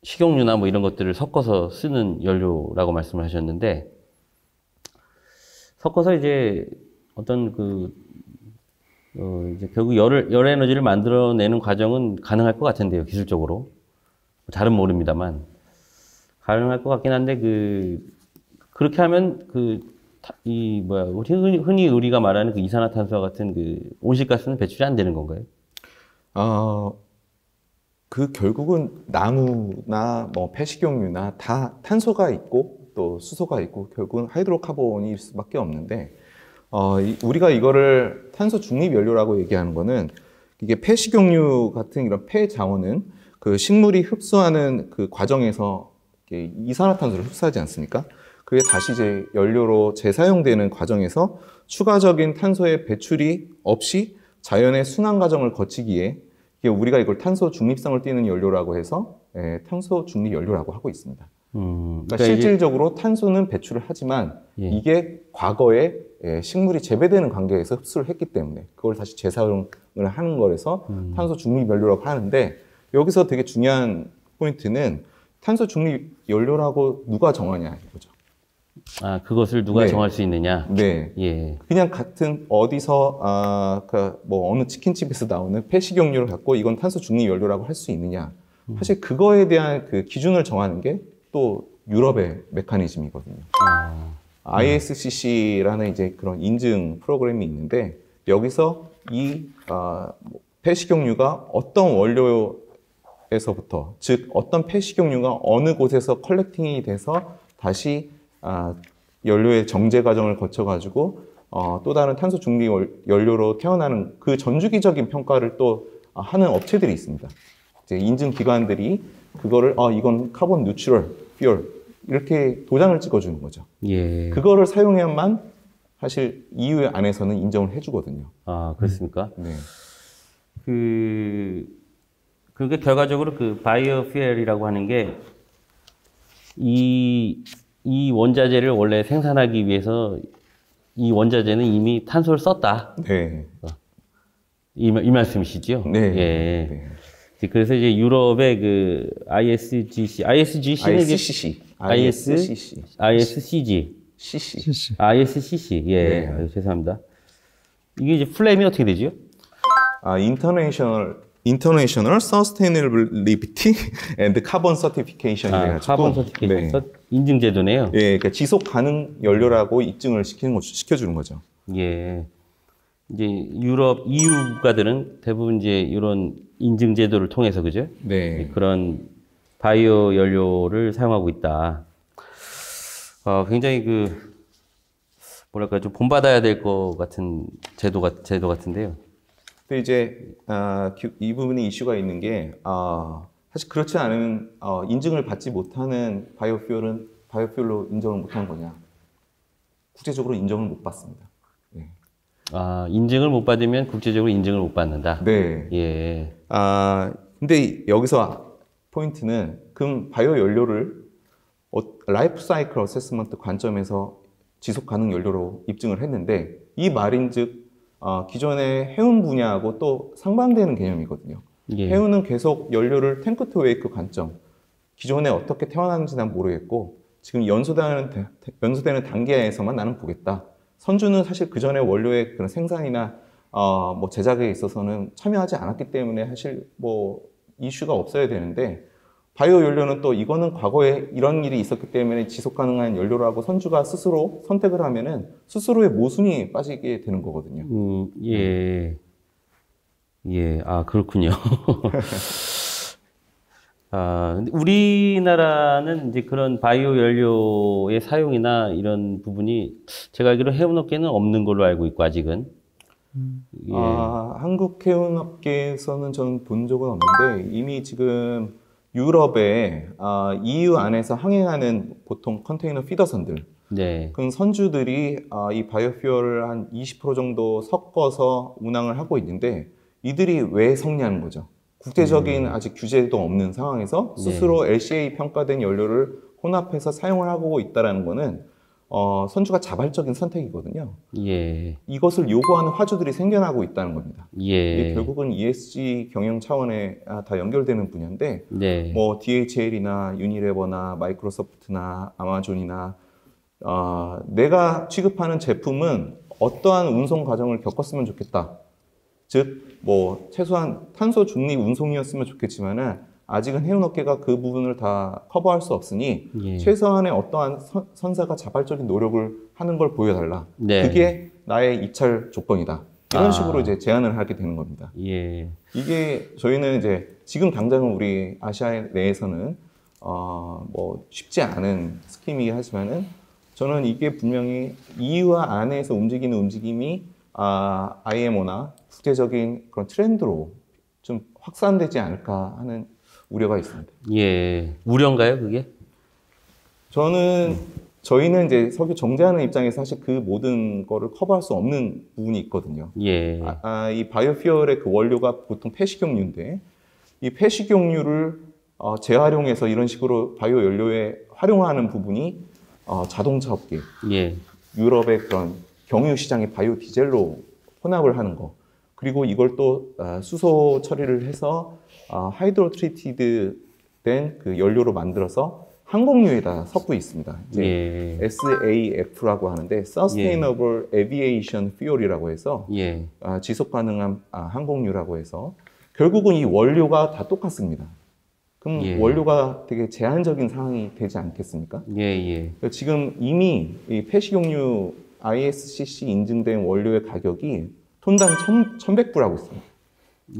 식용유나 뭐 이런 것들을 섞어서 쓰는 연료라고 말씀을 하셨는데, 섞어서 이제 어떤 이제 결국 열 에너지를 만들어내는 과정은 가능할 것 같은데요, 기술적으로. 잘은 모릅니다만. 가능할 것 같긴 한데, 그렇게 하면 흔히 우리가 말하는 그 이산화탄소와 같은 온실가스는 배출이 안 되는 건가요? 결국은 나무나 뭐 폐식용유나 다 탄소가 있고 또 수소가 있고 결국은 하이드로카본일 수밖에 없는데, 우리가 이거를 탄소 중립 연료라고 얘기하는 거는 이게 폐식용유 같은 이런 폐자원은 그 식물이 흡수하는 그 과정에서 이산화탄소를 흡수하지 않습니까? 그게 다시 이제 연료로 재사용되는 과정에서 추가적인 탄소의 배출이 없이 자연의 순환 과정을 거치기에 이게 우리가 이걸 탄소 중립성을 띠는 연료라고 해서 탄소 중립 연료라고 하고 있습니다. 그러니까 실질적으로 탄소는 배출을 하지만 예. 이게 과거에 식물이 재배되는 관계에서 흡수를 했기 때문에 그걸 다시 재사용을 하는 거라서 탄소 중립 연료라고 하는데 여기서 되게 중요한 포인트는 탄소 중립 연료라고 누가 정하냐 이거죠. 아, 그것을 누가 네. 정할 수 있느냐? 네. 예. 그냥 같은 어디서 뭐 어느 치킨집에서 나오는 폐식용유를 갖고 이건 탄소 중립 연료라고 할 수 있느냐? 사실 그거에 대한 그 기준을 정하는 게 또 유럽의 메커니즘이거든요. ISCC라는 이제 그런 인증 프로그램이 있는데 여기서 이 폐식용유가 어떤 원료에서부터 즉 어떤 폐식용유가 어느 곳에서 컬렉팅이 돼서 다시 연료의 정제 과정을 거쳐가지고 또 다른 탄소 중립 연료로 태어나는 그 전주기적인 평가를 또 하는 업체들이 있습니다. 이제 인증 기관들이 그거를 이건 카본 뉴트럴 퓨얼 이렇게 도장을 찍어주는 거죠. 예. 그거를 사용해야만 사실 EU 안에서는 인정을 해주거든요. 아, 그렇습니까? 네. 그러니까 결과적으로 그 바이오 퓨엘이라고 하는 게 이 원자재를 원래 생산하기 위해서 이 원자재는 이미 탄소를 썼다. 네. 이 말씀이시죠? 네. 예. 네. 그래서 이제 유럽의 그 ISCC는 ISCC. ISCC. 예. 네. 아유, 죄송합니다. 이게 이제 플레임이 어떻게 되죠? International Sustainability and Carbon Certification 이래가지고 카본 서티피케이션 네. 인증 제도네요. 예, 그러니까 지속 가능 연료라고 입증을 시켜주는 거죠. 예. 이제 유럽 EU 국가들은 대부분 이제 이런 인증 제도를 통해서 그죠? 네. 그런 바이오 연료를 사용하고 있다. 굉장히 뭐랄까 좀 본받아야 될 것 같은 제도 같은데요. 근데 이제 이 부분이 이슈가 있는 게 사실 그렇지 않은 인증을 받지 못하는 바이오퓨얼은 바이오퓨얼로 인정을 못한 거냐? 국제적으로 인정을 못 받습니다. 네. 인증을 못 받으면 국제적으로 인증을 못 받는다. 네. 예. 근데 여기서 포인트는 그럼 바이오 연료를 라이프 사이클 어세스먼트 관점에서 지속 가능 연료로 입증을 했는데 이 말인즉 기존의 해운 분야하고 또 상반되는 개념이거든요. 예. 해운은 계속 연료를 탱크 투 웨이크 관점, 기존에 어떻게 태어나는지 난 모르겠고 지금 연소되는 단계에서만 나는 보겠다. 선주는 사실 그 전에 원료의 그런 생산이나 뭐 제작에 있어서는 참여하지 않았기 때문에 사실 뭐 이슈가 없어야 되는데 바이오 연료는 또 이거는 과거에 이런 일이 있었기 때문에 지속 가능한 연료라고 선주가 스스로 선택을 하면은 스스로의 모순이 빠지게 되는 거거든요. 예. 예. 그렇군요. 근데 우리나라는 이제 그런 바이오 연료의 사용이나 이런 부분이 제가 알기로 해운업계는 없는 걸로 알고 있고 아직은. 예. 한국 해운업계에서는 저는 본 적은 없는데 이미 지금 유럽에 EU 안에서 항행하는 보통 컨테이너 피더선들 네. 그 선주들이 이 바이오퓨얼을 한 20% 정도 섞어서 운항을 하고 있는데 이들이 왜 섞냐는 거죠. 국제적인 아직 규제도 없는 상황에서 스스로 LCA 평가된 연료를 혼합해서 사용을 하고 있다는 거는 선주가 자발적인 선택이거든요. 예. 이것을 요구하는 화주들이 생겨나고 있다는 겁니다. 예. 이게 결국은 ESG 경영 차원에 다 연결되는 분야인데 네. 뭐 DHL이나 유니레버나 마이크로소프트나 아마존이나 내가 취급하는 제품은 어떠한 운송 과정을 겪었으면 좋겠다. 즉 뭐 최소한 탄소 중립 운송이었으면 좋겠지만은 아직은 해운업계가 그 부분을 다 커버할 수 없으니 예. 최소한의 어떠한 선사가 자발적인 노력을 하는 걸 보여달라. 네. 그게 나의 입찰 조건이다. 이런 식으로 이제 제안을 하게 되는 겁니다. 예. 이게 저희는 이제 지금 당장은 우리 아시아 내에서는 뭐 쉽지 않은 스킴이긴 하지만은 저는 이게 분명히 EU 안에서 움직이는 움직임이 IMO나 국제적인 그런 트렌드로 좀 확산되지 않을까 하는 우려가 있습니다. 예. 우려인가요, 그게? 저는 저희는 이제 석유 정제하는 입장에서 사실 그 모든 거를 커버할 수 없는 부분이 있거든요. 예. 이 바이오퓨얼의 그 원료가 보통 폐식용유인데 이 폐식용유를 재활용해서 이런 식으로 바이오 연료에 활용하는 부분이 자동차 업계, 예. 유럽의 그런 경유 시장의 바이오 디젤로 혼합을 하는 거, 그리고 이걸 또 수소 처리를 해서 하이드로 트리티드 된 그 연료로 만들어서 항공유에다 섞고 있습니다. 이제 SAF라고 하는데 Sustainable Aviation Fuel이라고 해서 예. 지속 가능한 항공유라고 해서 결국은 이 원료가 다 똑같습니다. 그럼 예. 원료가 되게 제한적인 상황이 되지 않겠습니까? 예. 지금 이미 이 폐식용유 ISCC 인증된 원료의 가격이 톤당 1,100불 하고 있습니다.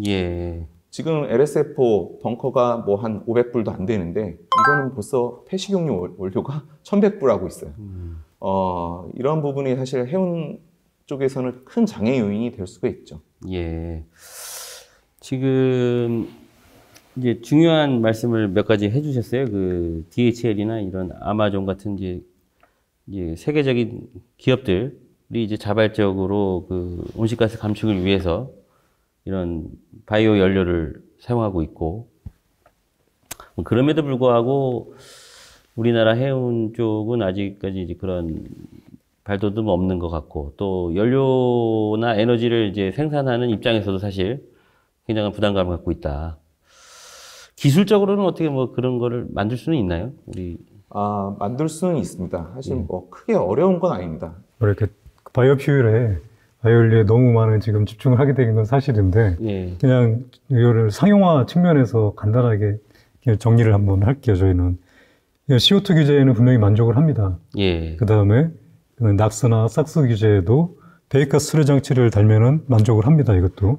예. 지금 LSFO 벙커가 뭐 한 500불도 안 되는데 이거는 벌써 폐식용유 원료가 1,100불 하고 있어요. 이런 부분이 사실 해운 쪽에서는 큰 장애 요인이 될 수가 있죠. 예. 지금 이제 중요한 말씀을 몇 가지 해주셨어요. 그 DHL이나 이런 아마존 같은 이제 세계적인 기업들이 이제 자발적으로 그 온실가스 감축을 위해서 이런 바이오 연료를 사용하고 있고, 그럼에도 불구하고 우리나라 해운 쪽은 아직까지 이제 그런 발돋움 없는 것 같고, 또 연료나 에너지를 이제 생산하는 입장에서도 사실 굉장한 부담감을 갖고 있다. 기술적으로는 어떻게 뭐 그런 거를 만들 수는 있나요? 만들 수는 있습니다. 사실 뭐 크게 어려운 건 아닙니다. 이렇게 바이오퓨얼에 바이오연료에 너무 많은 지금 집중을 하게 된 건 사실인데 예. 그냥 이거를 상용화 측면에서 간단하게 그냥 정리를 한번 할게요. 저희는 CO2 규제에는 분명히 만족을 합니다. 예. 그 다음에 낙스나 싹스 규제에도 배기가스 수료 장치를 달면은 만족을 합니다. 이것도.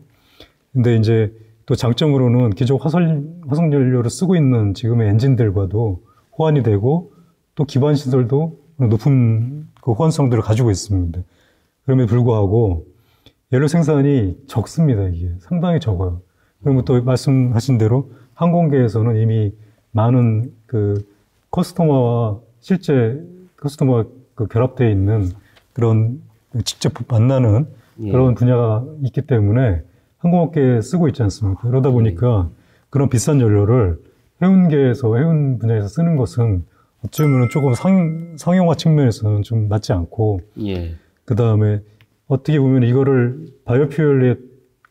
근데 이제 또 장점으로는 기존 화석연료를 쓰고 있는 지금의 엔진들과도 호환이 되고 또 기반 시설도 높은 그 호환성들을 가지고 있습니다. 그럼에도 불구하고 연료 생산이 적습니다. 이게 상당히 적어요. 그러면 또 말씀하신 대로 항공계에서는 이미 많은 그 커스터머와 실제 커스터머가 그 결합되어 있는 그런 직접 만나는 그런 분야가 있기 때문에 항공업계에 쓰고 있지 않습니까? 그러다 보니까 그런 비싼 연료를 해운계에서, 해운 분야에서 쓰는 것은 어쩌면 조금 상용화 측면에서는 좀 맞지 않고, 예. 그 다음에 어떻게 보면 이거를 바이오퓨얼에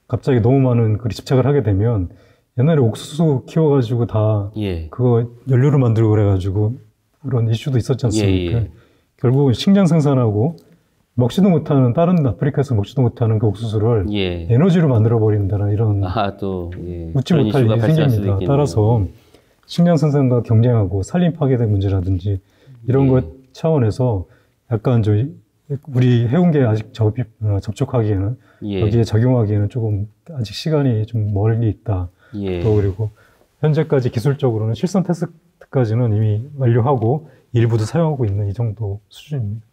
갑자기 너무 많은 그 집착을 하게 되면 옛날에 옥수수 키워가지고 다 그거 연료로 만들고 그래가지고 그런 이슈도 있었지 않습니까? 결국은 식량 생산하고 먹지도 못하는, 다른 아프리카에서 먹지도 못하는 그 옥수수를 에너지로 만들어버린다는 이런 웃지 못할 일이 생깁니다. 따라서 식량 생산과 경쟁하고 산림 파괴된 문제라든지 이런 것 차원에서 약간 우리 해운계에 아직 접촉하기에는 여기에 적용하기에는 조금 아직 시간이 좀 멀리 있다. 또 그리고 현재까지 기술적으로는 실선 테스트까지는 이미 완료하고 일부도 사용하고 있는 이 정도 수준입니다.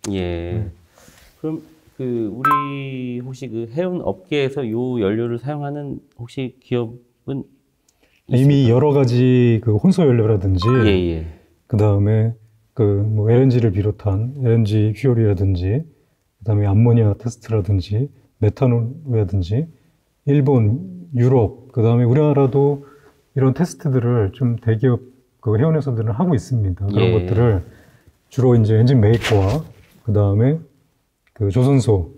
그럼 우리 혹시 그 해운 업계에서 요 연료를 사용하는 혹시 기업은 이미 여러 가지 그 혼소 연료라든지 그 다음에 뭐 LNG를 비롯한 LNG 퓨얼이라든지 그 다음에 암모니아 테스트라든지 메탄올이라든지 일본, 유럽 그 다음에 우리나라도 이런 테스트들을 좀 대기업 그 해운회사들은 하고 있습니다. 그런 것들을 주로 이제 엔진 메이커와 그 다음에 그 조선소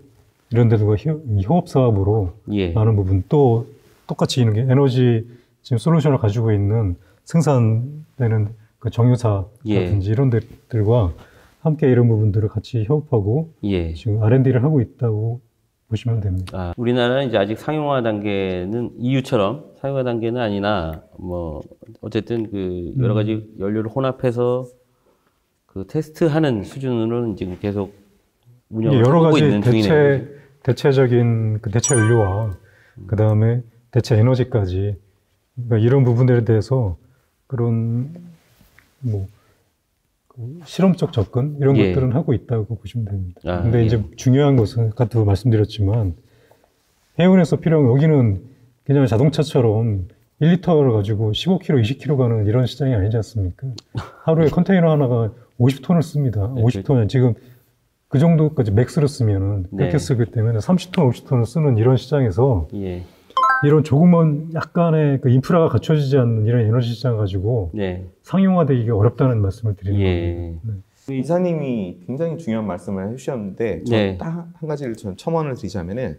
이런 데들과 협업 사업으로 많은 부분 또 똑같이 이런 게 에너지 지금 솔루션을 가지고 있는 생산되는 그 정유사라든지 이런 데들과 함께 이런 부분들을 같이 협업하고 지금 R&D를 하고 있다고 보시면 됩니다. 우리나라는 이제 아직 상용화 단계는 EU처럼 상용화 단계는 아니나 뭐 어쨌든 그 여러 가지 연료를 혼합해서 그 테스트하는 수준으로는 지금 계속 운영을 하고 있는 중이네요. 대체적인 그 대체 연료와 그 다음에 대체 에너지까지 그러니까 이런 부분들에 대해서 그런 뭐 실험적 접근 이런 것들은 하고 있다고 보시면 됩니다. 근데 이제 중요한 것은 아까도 말씀드렸지만 해운에서 필요한 여기는 그냥 자동차처럼 1리터를 가지고 15km, 20km 가는 이런 시장이 아니지 않습니까? 하루에 컨테이너 하나가 50톤을 씁니다. 네, 50톤은 지금 그 정도까지 맥스로 쓰면은 네. 그렇게 쓰기 때문에 30톤, 50톤을 쓰는 이런 시장에서 예. 이런 조그만 약간의 그 인프라가 갖춰지지 않는 이런 에너지 시장 가지고 네. 상용화되기가 어렵다는 말씀을 드리는 예. 겁니다. 네. 이사님이 굉장히 중요한 말씀을 해주셨는데 네. 딱 한 가지를 전 첨언을 드리자면은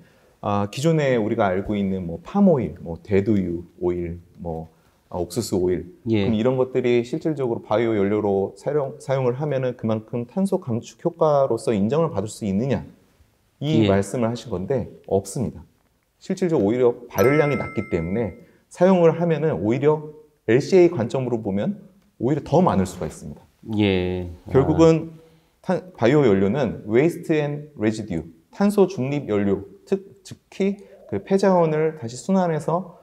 기존에 우리가 알고 있는 뭐 팜오일, 뭐 대두유 오일, 뭐 옥수수 오일 예. 그럼 이런 것들이 실질적으로 바이오 연료로 사용을 하면은 그만큼 탄소 감축 효과로서 인정을 받을 수 있느냐 이 예. 말씀을 하신 건데 없습니다. 실질적으로 오히려 발열량이 낮기 때문에 사용을 하면은 오히려 LCA 관점으로 보면 오히려 더 많을 수가 있습니다. 예. 결국은 바이오 연료는 waste and residue, 탄소 중립 연료, 특히 그 폐자원을 다시 순환해서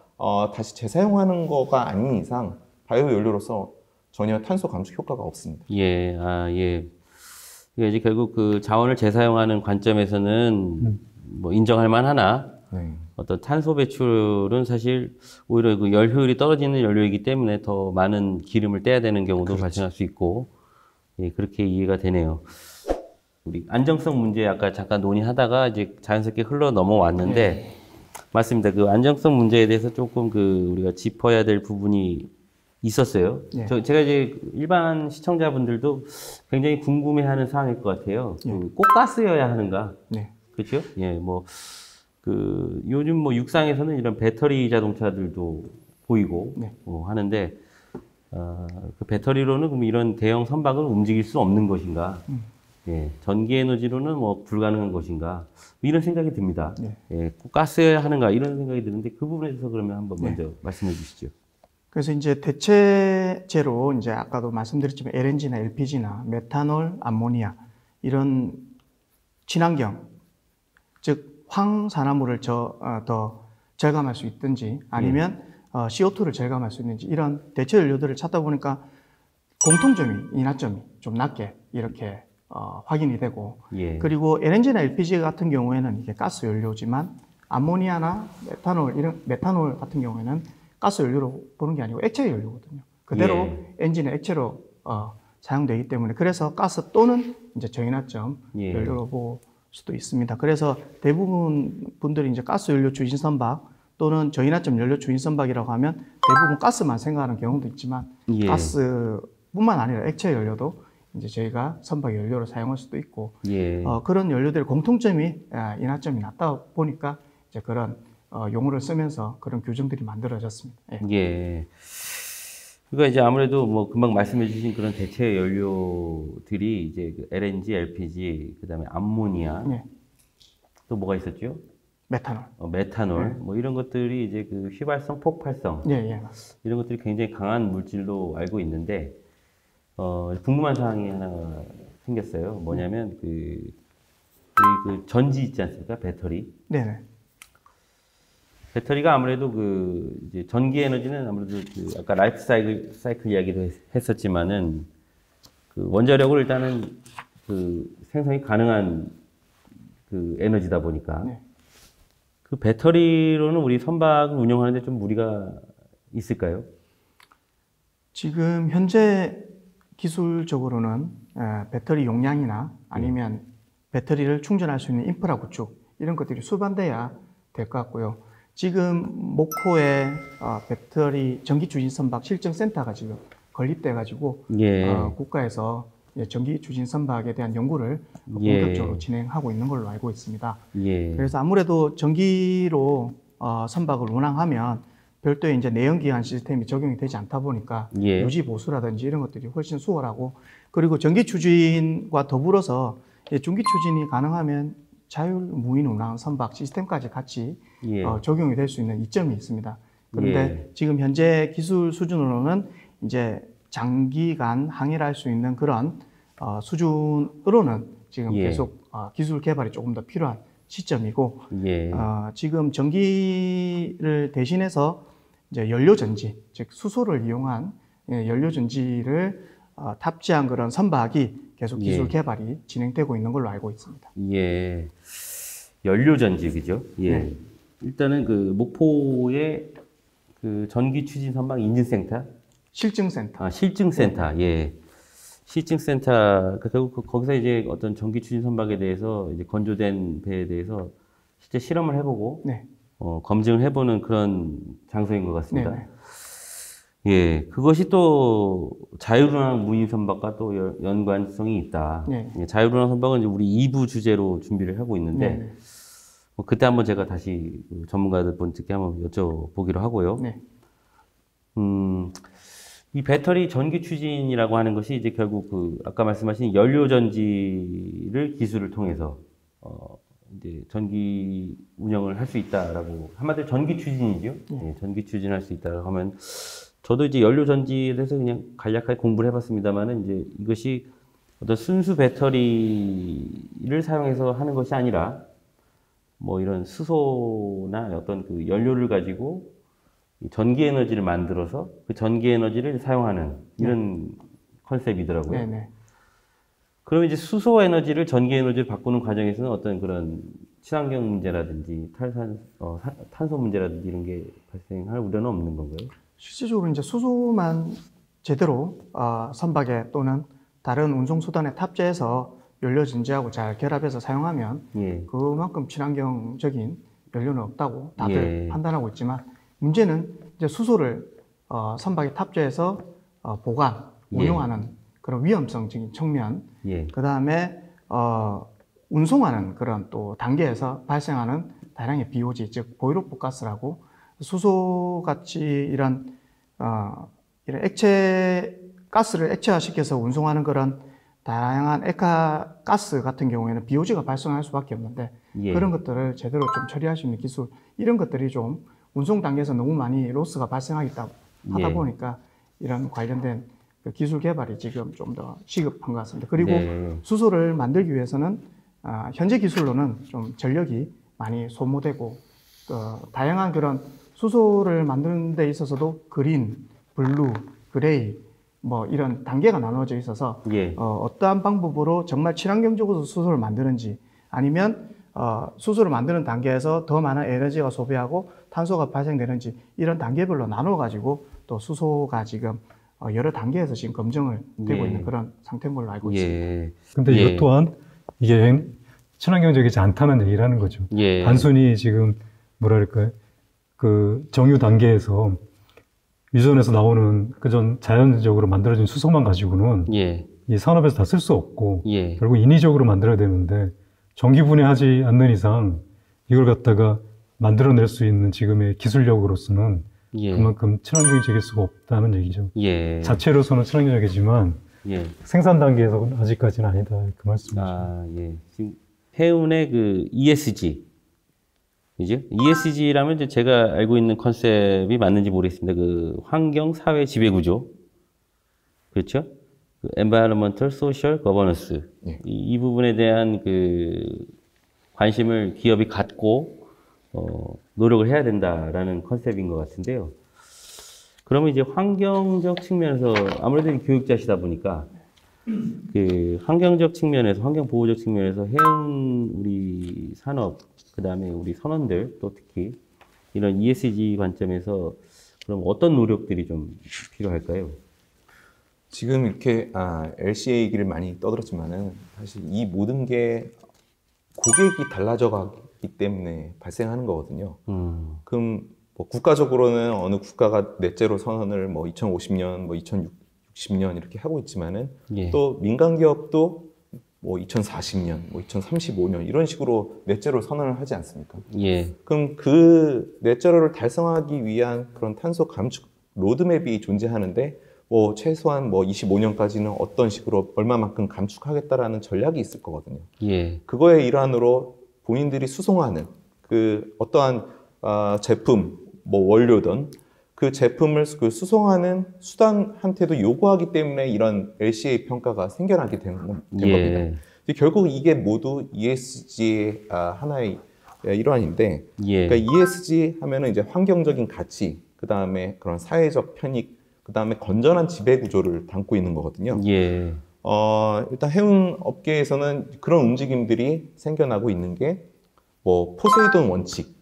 다시 재사용하는 거가 아닌 이상 바이오 연료로서 전혀 탄소 감축 효과가 없습니다. 예. 예. 이게 이제 결국 그 자원을 재사용하는 관점에서는 뭐 인정할 만하나 네. 어떤 탄소 배출은 사실 오히려 그 열 효율이 떨어지는 연료이기 때문에 더 많은 기름을 떼야 되는 경우도 발생할 수 있고, 예, 그렇게 이해가 되네요. 우리 안정성 문제 아까 잠깐 논의하다가 이제 자연스럽게 흘러 넘어왔는데, 맞습니다. 그 안정성 문제에 대해서 조금 그 우리가 짚어야 될 부분이 있었어요. 네. 제가 이제 일반 시청자분들도 굉장히 궁금해하는 사항일 것 같아요. 꼭 가스여야 하는가? 네. 그렇죠? 예, 뭐. 요즘 뭐 육상에서는 이런 배터리 자동차들도 보이고 네. 하는데 그 배터리로는 그럼 이런 대형 선박을 움직일 수 없는 것인가? 예, 전기 에너지로는 뭐 불가능한 것인가? 이런 생각이 듭니다. 네. 예, 꼭 가스여야 하는가 이런 생각이 드는데 그 부분에 대해서 그러면 한번 먼저 말씀해 주시죠. 그래서 이제 대체제로 이제 아까도 말씀드렸지만 LNG나 LPG나 메탄올, 암모니아 이런 친환경, 즉 황산화물을 더 절감할 수 있든지 아니면 CO2를 절감할 수 있는지 이런 대체 연료들을 찾다 보니까 공통점이 인하점이 좀 낮게 이렇게 확인이 되고 예. 그리고 LNG나 LPG 같은 경우에는 이게 가스 연료지만 암모니아나 메탄올 같은 경우에는 가스 연료로 보는 게 아니고 액체 연료거든요. 그대로 엔진의 액체로 사용되기 때문에 그래서 가스 또는 이제 저인화점 연료로 보고 수도 있습니다. 그래서 대부분 분들이 이제 가스 연료 주인 선박 또는 저인화점 연료 주인 선박이라고 하면 대부분 가스만 생각하는 경우도 있지만 가스뿐만 아니라 액체 연료도 이제 저희가 선박 연료로 사용할 수도 있고 그런 연료들의 공통점이 인하점이 낮다 보니까 이제 그런 용어를 쓰면서 그런 규정들이 만들어졌습니다. 예. 그러니까 이제 아무래도 뭐 금방 말씀해주신 그런 대체 연료들이 이제 그 LNG, LPG, 그다음에 암모니아, 또 뭐가 있었죠? 메탄올. 메탄올, 뭐 이런 것들이 이제 그 휘발성, 폭발성, 이런 것들이 굉장히 강한 물질로 알고 있는데, 궁금한 사항이 하나 생겼어요. 뭐냐면 우리 그 전지 있지 않습니까? 배터리. 네네. 배터리가 아무래도 이제 전기 에너지는 아무래도 아까 라이프 사이클 이야기도 했었지만은 원자력을 일단은 생성이 가능한 에너지다 보니까 그 배터리로는 우리 선박을 운영하는데 좀 무리가 있을까요? 지금 현재 기술적으로는 배터리 용량이나 아니면 배터리를 충전할 수 있는 인프라 구축 이런 것들이 수반돼야 될 것 같고요. 지금 목포에 배터리 전기 추진 선박 실증 센터가 지금 건립돼 가지고 국가에서 전기 추진 선박에 대한 연구를 본격적으로 진행하고 있는 걸로 알고 있습니다. 그래서 아무래도 전기로 선박을 운항하면 별도의 이제 내연기관 시스템이 적용이 되지 않다 보니까 유지 보수라든지 이런 것들이 훨씬 수월하고 그리고 전기 추진과 더불어서 중기 추진이 가능하면 자율 무인 운항 선박 시스템까지 같이 적용이 될 수 있는 이점이 있습니다. 그런데 지금 현재 기술 수준으로는 이제 장기간 항해를 할 수 있는 그런 수준으로는 지금 계속 기술 개발이 조금 더 필요한 시점이고 지금 전기를 대신해서 이제 연료전지, 즉 수소를 이용한 연료전지를 탑재한 그런 선박이 계속 기술 개발이 진행되고 있는 걸로 알고 있습니다. 연료전지, 그죠? 일단은 목포의 전기 추진 선박 인증센터? 실증센터. 실증센터, 시증센터, 그러니까 결국 거기서 이제 어떤 전기 추진 선박에 대해서 이제 건조된 배에 대해서 실제 실험을 해보고 네. 검증을 해보는 그런 장소인 것 같습니다. 네네. 예, 그것이 또 자유운항 무인 선박과 또 연관성이 있다. 네. 예, 자유운항 선박은 이제 우리 2부 주제로 준비를 하고 있는데 네. 그때 한번 제가 다시 그 전문가들 분께 한번 여쭤보기로 하고요. 네. 이 배터리 전기 추진이라고 하는 것이 이제 결국 그 아까 말씀하신 연료 전지를 기술을 통해서 이제 전기 운영을 할 수 있다라고 한마디로 전기 추진이죠. 예, 전기 추진할 수 있다라고 하면 저도 이제 연료 전지에 대해서 그냥 간략하게 공부를 해봤습니다만은 이제 이것이 어떤 순수 배터리를 사용해서 하는 것이 아니라 뭐 이런 수소나 어떤 그 연료를 가지고 전기 에너지를 만들어서 그 전기 에너지를 사용하는 이런 컨셉이더라고요. 네네. 그럼 이제 수소 에너지를 전기 에너지를 바꾸는 과정에서는 어떤 그런 친환경 문제라든지 탄소 문제라든지 이런 게 발생할 우려는 없는 건가요? 실질적으로 이제 수소만 제대로 선박에 또는 다른 운송 수단에 탑재해서 연료 전지하고 잘 결합해서 사용하면 예. 그만큼 친환경적인 연료는 없다고 다들 예. 판단하고 있지만 문제는 이제 수소를 선박에 탑재해서 보관, 운용하는 그런 위험성적인 측면, 예. 그 다음에 운송하는 그런 또 단계에서 발생하는 다량의 BOG, 즉 보이로프 가스라고 수소 같이 이런 액체 가스를 액체화시켜서 운송하는 그런 다양한 액화 가스 같은 경우에는 BOG가 발생할 수밖에 없는데 예. 그런 것들을 제대로 좀 처리할 수 있는 기술 이런 것들이 좀 운송 단계에서 너무 많이 로스가 발생하다 예. 보니까 이런 관련된 그 기술 개발이 지금 좀 더 시급한 것 같습니다. 그리고 네. 수소를 만들기 위해서는 현재 기술로는 좀 전력이 많이 소모되고 다양한 그런 수소를 만드는 데 있어서도 그린, 블루, 그레이 뭐 이런 단계가 나눠져 있어서 예. 어떠한 방법으로 정말 친환경적으로 수소를 만드는지 아니면 수소를 만드는 단계에서 더 많은 에너지가 소비하고 탄소가 발생되는지 이런 단계별로 나눠 가지고 또 수소가 지금 여러 단계에서 지금 검증을 되고 예. 있는 그런 상태인 걸로 알고 있습니다. 예. 근데 예. 이것 또한 이게 친환경적이지 않다는 얘기를 하는 거죠. 예. 단순히 지금 뭐랄까요, 그 정유 단계에서 유전에서 나오는 그전 자연적으로 만들어진 수소만 가지고는 예. 이 산업에서 다 쓸 수 없고 예. 결국 인위적으로 만들어야 되는데 전기 분해하지 않는 이상 이걸 갖다가 만들어낼 수 있는 지금의 기술력으로서는 예. 그만큼 친환경적일 수가 없다는 얘기죠. 예. 자체로서는 친환경적이지만 예. 생산 단계에서는 아직까지는 아니다 그 말씀이죠. 아, 예. 지금 해운의 그 ESG. 그죠? ESG라면 이제 제가 알고 있는 컨셉이 맞는지 모르겠습니다. 그 환경 사회 지배 구조. 그렇죠? 그 environmental social governance. 예. 이 부분에 대한 그 관심을 기업이 갖고 노력을 해야 된다라는 컨셉인 것 같은데요. 그러면 이제 환경적 측면에서 아무래도 교육자시다 보니까 그 환경적 측면에서 환경 보호적 측면에서 해운 우리 산업 그다음에 우리 선원들 또 특히 이런 ESG 관점에서 그럼 어떤 노력들이 좀 필요할까요? 지금 이렇게 LCA 얘기를 많이 떠들었지만은 사실 이 모든 게 고객이 달라져 가기 때문에 발생하는 거거든요. 그럼 뭐 국가적으로는 어느 국가가 넷제로 선언을 뭐 2050년, 뭐 2060년 이렇게 하고 있지만은 예. 또 민간 기업도 뭐 2040년, 뭐 2035년 이런 식으로 넷제로 선언을 하지 않습니까? 예. 그럼 그 넷제로를 달성하기 위한 그런 탄소 감축 로드맵이 존재하는데 뭐 최소한 뭐 25년까지는 어떤 식으로 얼마만큼 감축하겠다라는 전략이 있을 거거든요. 예. 그거의 일환으로 본인들이 수송하는 그 어떠한 제품, 뭐 원료든 그 제품을 그 수송하는 수단한테도 요구하기 때문에 이런 LCA 평가가 생겨나게 된 겁니다. 예. 결국 이게 모두 ESG의 하나의 일환인데, 예. 그러니까 ESG 하면은 이제 환경적인 가치, 그 다음에 그런 사회적 편익, 그 다음에 건전한 지배 구조를 담고 있는 거거든요. 예. 일단 해운 업계에서는 그런 움직임들이 생겨나고 있는 게, 뭐, 포세이돈 원칙,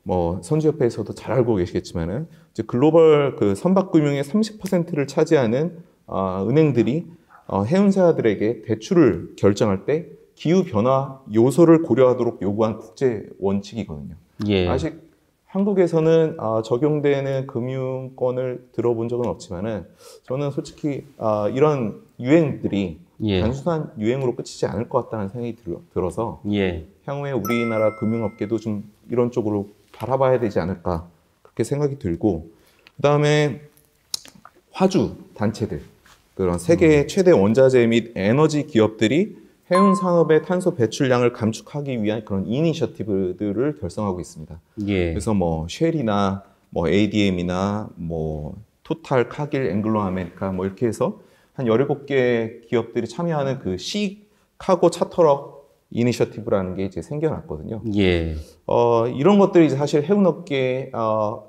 뭐, 선주협회에서도 잘 알고 계시겠지만은, 이제 글로벌 그 선박금융의 30%를 차지하는, 은행들이, 해운사들에게 대출을 결정할 때 기후 변화 요소를 고려하도록 요구한 국제 원칙이거든요. 예. 아직 한국에서는 적용되는 금융권을 들어본 적은 없지만은 저는 솔직히 이런 유행들이 예. 단순한 유행으로 끝이지 않을 것 같다는 생각이 들어서 예. 향후에 우리나라 금융업계도 좀 이런 쪽으로 바라봐야 되지 않을까 그렇게 생각이 들고, 그다음에 화주 단체들, 그런 세계 최대 원자재 및 에너지 기업들이 해운 산업의 탄소 배출량을 감축하기 위한 그런 이니셔티브들을 결성하고 있습니다. 예. 그래서 뭐 쉘이나 뭐 ADM이나 뭐 토탈, 카길, 앵글로 아메리카 뭐 이렇게 해서 한 17개 기업들이 참여하는 그 시카고 차터럭 이니셔티브라는 게 이제 생겨났거든요. 예. 이런 것들이 이제 사실 해운업계에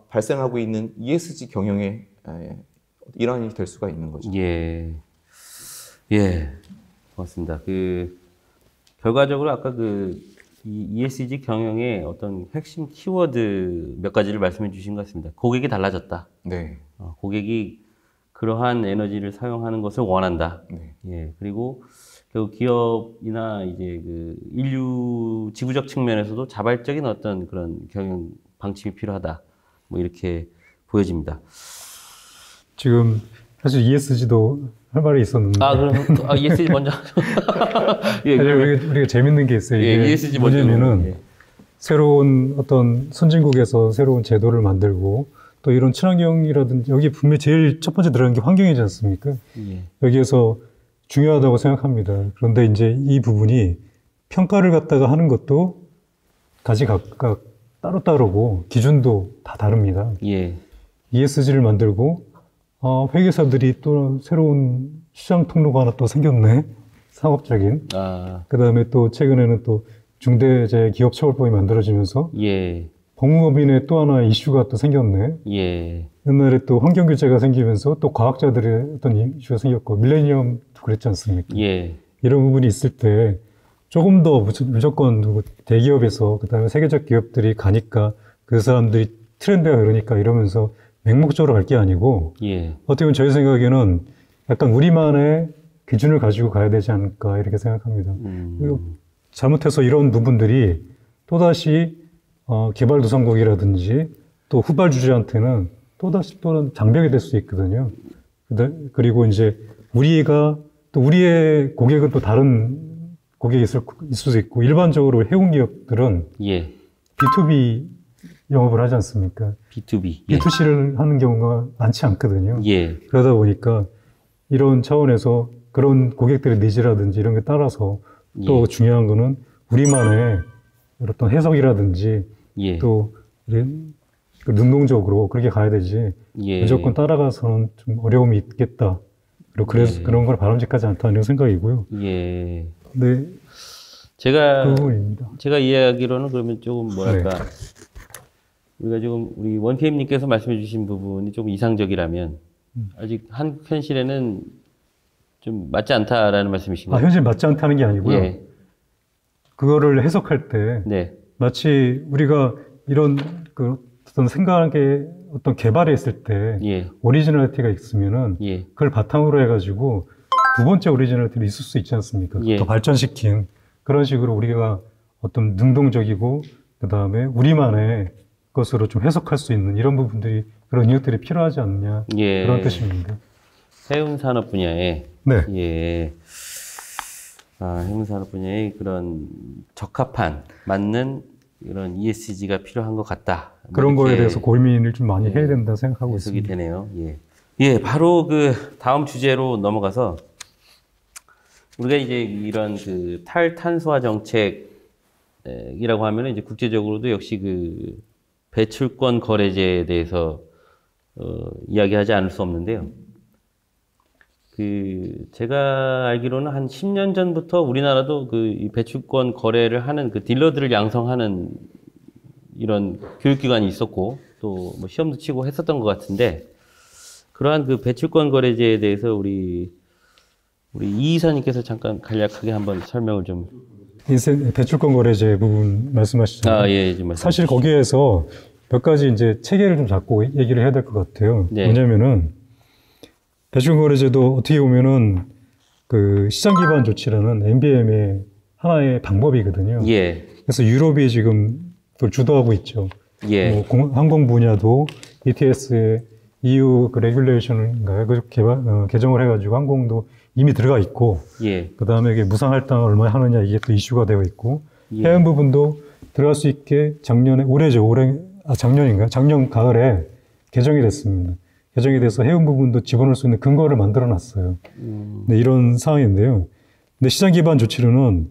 발생하고 있는 ESG 경영의 일환이 될 수가 있는 거죠. 예. 예. 고맙습니다. 결과적으로 아까 이 ESG 경영의 어떤 핵심 키워드 몇 가지를 말씀해 주신 것 같습니다. 고객이 달라졌다. 네. 고객이 그러한 에너지를 사용하는 것을 원한다. 네. 예. 그리고 결국 기업이나 이제 인류 지구적 측면에서도 자발적인 어떤 그런 경영 방침이 필요하다. 뭐 이렇게 보여집니다. 지금 사실 ESG도 할 말이 있었는데. 그럼 ESG 먼저. 예, 우리가 재밌는 게 있어요. 예, ESG 먼저. 뭐냐면은 예. 새로운 어떤 선진국에서 새로운 제도를 만들고 또 이런 친환경이라든지 여기 분명히 제일 첫 번째 들어가는 게 환경이지 않습니까? 예. 여기에서 중요하다고 생각합니다. 그런데 이제 이 부분이 평가를 갖다가 하는 것도 다시 각각 따로따로고 기준도 다 다릅니다. 예. ESG를 만들고 회계사들이 또 새로운 시장 통로가 하나 또 생겼네. 상업적인. 그 다음에 또 최근에는 또 중대재해기업처벌법이 만들어지면서 예. 법무법인의 또 하나 이슈가 또 생겼네. 예. 옛날에 또 환경규제가 생기면서 또 과학자들의 어떤 이슈가 생겼고 밀레니엄도 그랬지 않습니까? 예. 이런 부분이 있을 때 조금 더 무조건 대기업에서 그다음에 세계적 기업들이 가니까 그 사람들이 트렌드가 그러니까 이러면서 맹목적으로 갈 게 아니고 예. 어떻게 보면 저희 생각에는 약간 우리만의 기준을 가지고 가야 되지 않을까 이렇게 생각합니다. 그리고 잘못해서 이런 부분들이 또다시 개발도상국이라든지 또 후발 주주한테는 또다시 또 장벽이 될 수 있거든요. 그리고 이제 우리의 고객은 또 다른 고객이 있을 수도 있고 일반적으로 해운 기업들은 예. B2B 영업을 하지 않습니까? B2B. 예. B2C를 하는 경우가 많지 않거든요. 예. 그러다 보니까 이런 차원에서 그런 고객들의 니즈라든지 이런 게 따라서 또 예. 중요한 거는 우리만의 어떤 해석이라든지 예. 또 능동적으로 그렇게 가야 되지 예. 무조건 따라가서는 좀 어려움이 있겠다. 그리고 그래서 예. 그런 걸 바람직하지 않다는 생각이고요. 예. 네, 제가 그 부분입니다. 이해하기로는 그러면 조금 뭐랄까 네. 우리가 지금 우리 원PM님께서 말씀해 주신 부분이 조금 이상적이라면 아직 한국 현실에는 좀 맞지 않다라는 말씀이신가요? 현실 맞지 않다는 게 아니고요. 예. 그거를 해석할 때 네. 마치 우리가 이런 어떤 생각의 어떤 개발에 있을 때 예. 오리지널리티가 있으면은 예. 그걸 바탕으로 해가지고 두 번째 오리지널리티도 있을 수 있지 않습니까? 예. 더 발전시킨 그런 식으로 우리가 어떤 능동적이고 그 다음에 우리만의 것으로 좀 해석할 수 있는 이런 부분들이 그런 이유들이 필요하지 않느냐 예. 그런 뜻입니다. 해운 산업 분야에 네. 예. 해운 산업 분야에 그런 적합한 맞는 이런 ESG가 필요한 것 같다. 그런 거에 이렇게 대해서 고민을 좀 많이 해야 된다 생각하고 해석이 있습니다. 되네요. 예. 예, 바로 다음 주제로 넘어가서 우리가 이제 이런 탈탄소화 정책이라고 하면은 이제 국제적으로도 역시 배출권 거래제에 대해서 이야기하지 않을 수 없는데요. 제가 알기로는 한 10년 전부터 우리나라도 이 배출권 거래를 하는 딜러들을 양성하는 이런 교육기관이 있었고 또 뭐 시험도 치고 했었던 것 같은데 그러한 배출권 거래제에 대해서 우리 이 이사님께서 잠깐 간략하게 한번 설명을 좀. 배출권 거래제 부분 말씀하시잖아요. 예, 좀 사실 거기에서 몇 가지 이제 체계를 좀 잡고 얘기를 해야 될 것 같아요. 네. 뭐냐면은 배출권 거래제도 어떻게 보면은 그 시장 기반 조치라는 NBM의 하나의 방법이거든요. 예. 그래서 유럽이 지금 그걸 주도하고 있죠. 예. 뭐 항공 분야도 ETS의 EU 그 레귤레이션인가요? 그 개정을 해가지고 항공도 이미 들어가 있고, 예. 그 다음에 이게 무상 할당을 얼마 하느냐 이게 또 이슈가 되어 있고, 예. 해안 부분도 들어갈 수 있게 작년 가을에 개정이 됐습니다. 개정이 돼서 해운 부분도 집어넣을 수 있는 근거를 만들어 놨어요. 네, 이런 상황인데요. 근데 시장 기반 조치로는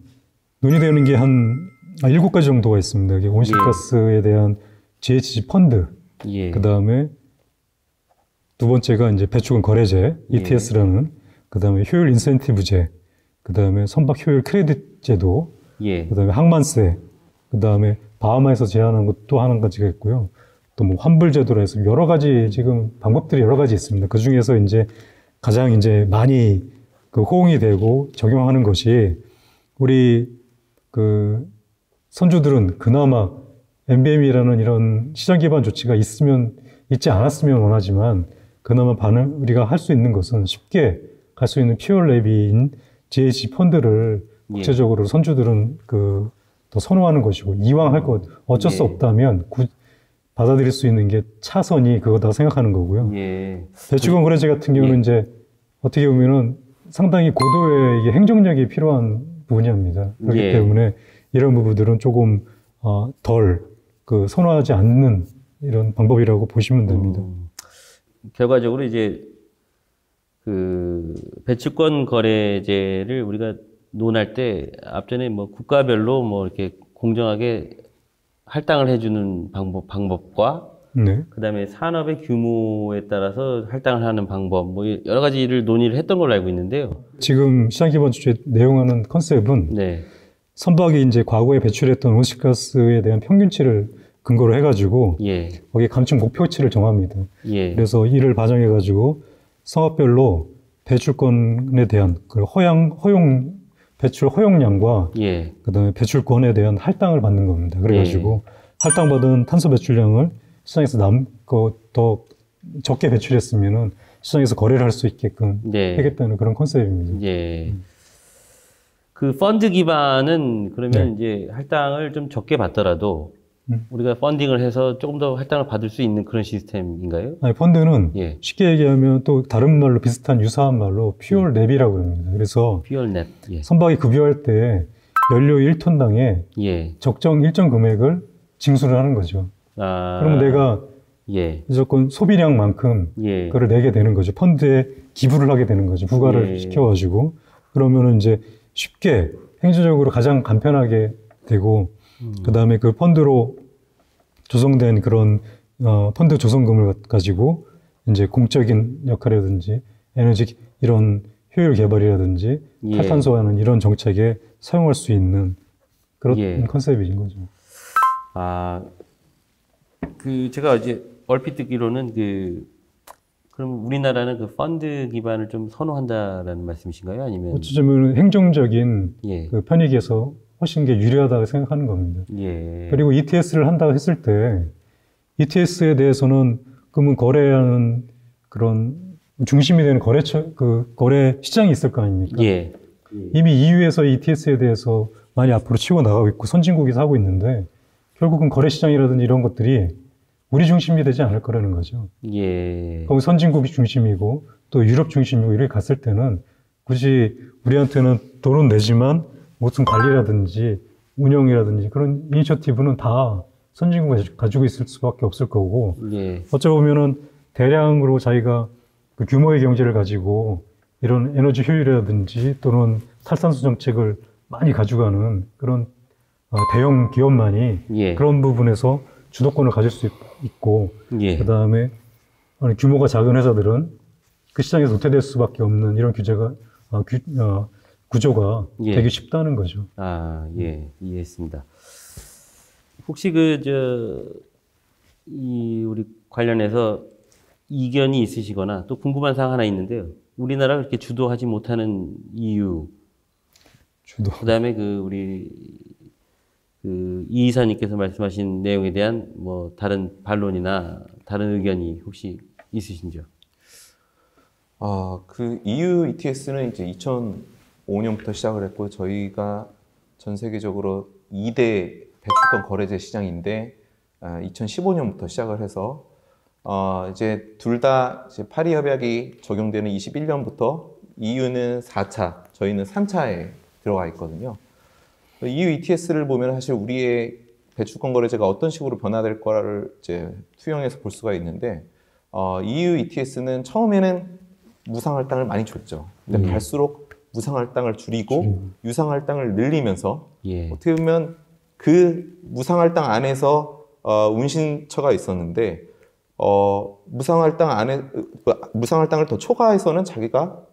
논의되는 게 한 7가지 정도가 있습니다. 이게 온실가스에 대한 GHG 펀드, 예. 그 다음에 두 번째가 이제 배출권 거래제, ETS라는, 그 다음에 효율 인센티브제, 그 다음에 선박 효율 크레딧 제도, 예. 그 다음에 항만세, 그 다음에 바하마에서 제한한 것도 한 가지가 있고요. 또 뭐 환불제도라 해서 여러 가지 지금 방법들이 여러 가지 있습니다. 그 중에서 이제 가장 이제 많이 그 호응이 되고 적용하는 것이 우리 그 선주들은 그나마 NBM이라는 이런 시장 기반 조치가 있지 않았으면 원하지만 그나마 우리가 할 수 있는 것은 쉽게 갈 수 있는 퓨어 랩인 GHG 펀드를 국제적으로 선주들은 더 선호하는 것이고 이왕 할 것 어쩔 수 없다면 받아들일 수 있는 게 차선이 그거다 생각하는 거고요. 예. 배출권 거래제 같은 경우는 이제 어떻게 보면은 상당히 고도의 이게 행정력이 필요한 분야입니다. 그렇기 때문에 이런 부분들은 조금 덜 선호하지 않는 이런 방법이라고 보시면 됩니다. 결과적으로 이제 그 배출권 거래제를 우리가 논할 때 앞전에 뭐 국가별로 뭐 이렇게 공정하게 할당을 해주는 방법과 네. 그다음에 산업의 규모에 따라서 할당을 하는 방법 뭐 여러 가지를 논의를 했던 걸로 알고 있는데요. 지금 시장 기반 조치에 내용하는 컨셉은 네. 선박이 이제 과거에 배출했던 온실가스에 대한 평균치를 근거로 해가지고 예. 거기에 감축 목표치를 정합니다. 예. 그래서 이를 반영해가지고 성업별로 배출권에 대한 배출 허용량과 예. 그다음에 배출권에 대한 할당을 받는 겁니다. 그래가지고 할당받은 탄소 배출량을 시장에서 더 적게 배출했으면은 시장에서 거래를 할 수 있게끔 하겠다는 그런 컨셉입니다. 예. 그 펀드 기반은 그러면 이제 할당을 좀 적게 받더라도 우리가 펀딩을 해서 조금 더 할당을 받을 수 있는 그런 시스템인가요? 아니, 펀드는 예. 쉽게 얘기하면 또 다른 말로 비슷한 유사한 말로 퓨얼 랩이라고 합니다. 그래서 퓨얼 랩. 선박이 급유할 때 연료 1톤당에 적정 일정 금액을 징수를 하는 거죠. 그러면 내가 무조건 소비량만큼 그걸 내게 되는 거죠. 펀드에 기부를 하게 되는 거죠. 부과를 시켜가지고. 그러면은 이제 쉽게 행정적으로 가장 간편하게 되고, 그 다음에 그 펀드로 조성된 그런, 펀드 조성금을 가지고 이제 공적인 역할이라든지 에너지 이런 효율 개발이라든지 탈탄소화하는 이런 정책에 사용할 수 있는 그런 컨셉인 거죠. 제가 이제 얼핏 듣기로는 그럼 우리나라는 그 펀드 기반을 좀 선호한다라는 말씀이신가요? 아니면? 어쩌면 행정적인 그 편익에서 훨씬 게 유리하다고 생각하는 겁니다. 그리고 ETS를 한다고 했을 때 ETS에 대해서는 그러면 거래하는 그런 중심이 되는 거래 시장이 있을 거 아닙니까? 이미 EU에서 ETS에 대해서 많이 앞으로 치고 나가고 있고 선진국에서 하고 있는데 결국은 거래 시장이라든지 이런 것들이 우리 중심이 되지 않을 거라는 거죠. 거기 선진국이 중심이고 또 유럽 중심이고 이렇게 갔을 때는 굳이 우리한테는 돈은 내지만 무슨 관리라든지 운영이라든지 그런 이니셔티브는 다 선진국이 가지고 있을 수밖에 없을 거고 어쩌 보면은 대량으로 자기가 그 규모의 경제를 가지고 이런 에너지 효율이라든지 또는 탈탄소 정책을 많이 가져가는 그런 대형 기업만이 그런 부분에서 주도권을 가질 수 있고 그 다음에 규모가 작은 회사들은 그 시장에서 도태될 수밖에 없는 이런 구조가 되기 쉽다는 거죠. 이해했습니다. 혹시 우리 관련해서 이견이 있으시거나 또 궁금한 사항 하나 있는데요. 우리나라가 그렇게 주도하지 못하는 이유, 그 다음에 우리 이 이사님께서 말씀하신 내용에 대한 뭐 다른 반론이나 다른 의견이 혹시 있으신지요? 그 EU ETS는 이제 2005년부터 시작을 했고, 저희가 전 세계적으로 2대 배출권 거래제 시장인데, 2015년부터 시작을 해서, 이제 둘 다 파리 협약이 적용되는 21년부터 EU는 4차, 저희는 3차에 들어가 있거든요. EU ETS를 보면 사실 우리의 배출권 거래제가 어떤 식으로 변화될 거를 이제 투영해서 볼 수가 있는데, EU ETS는 처음에는 무상할당을 많이 줬죠. 근데 갈수록 무상할당을 줄이고 유상할당을 늘리면서 예. 어떻게 보면 그 무상할당 안에서 운신처가 있었는데 무상할당을 더 초과해서는 자기가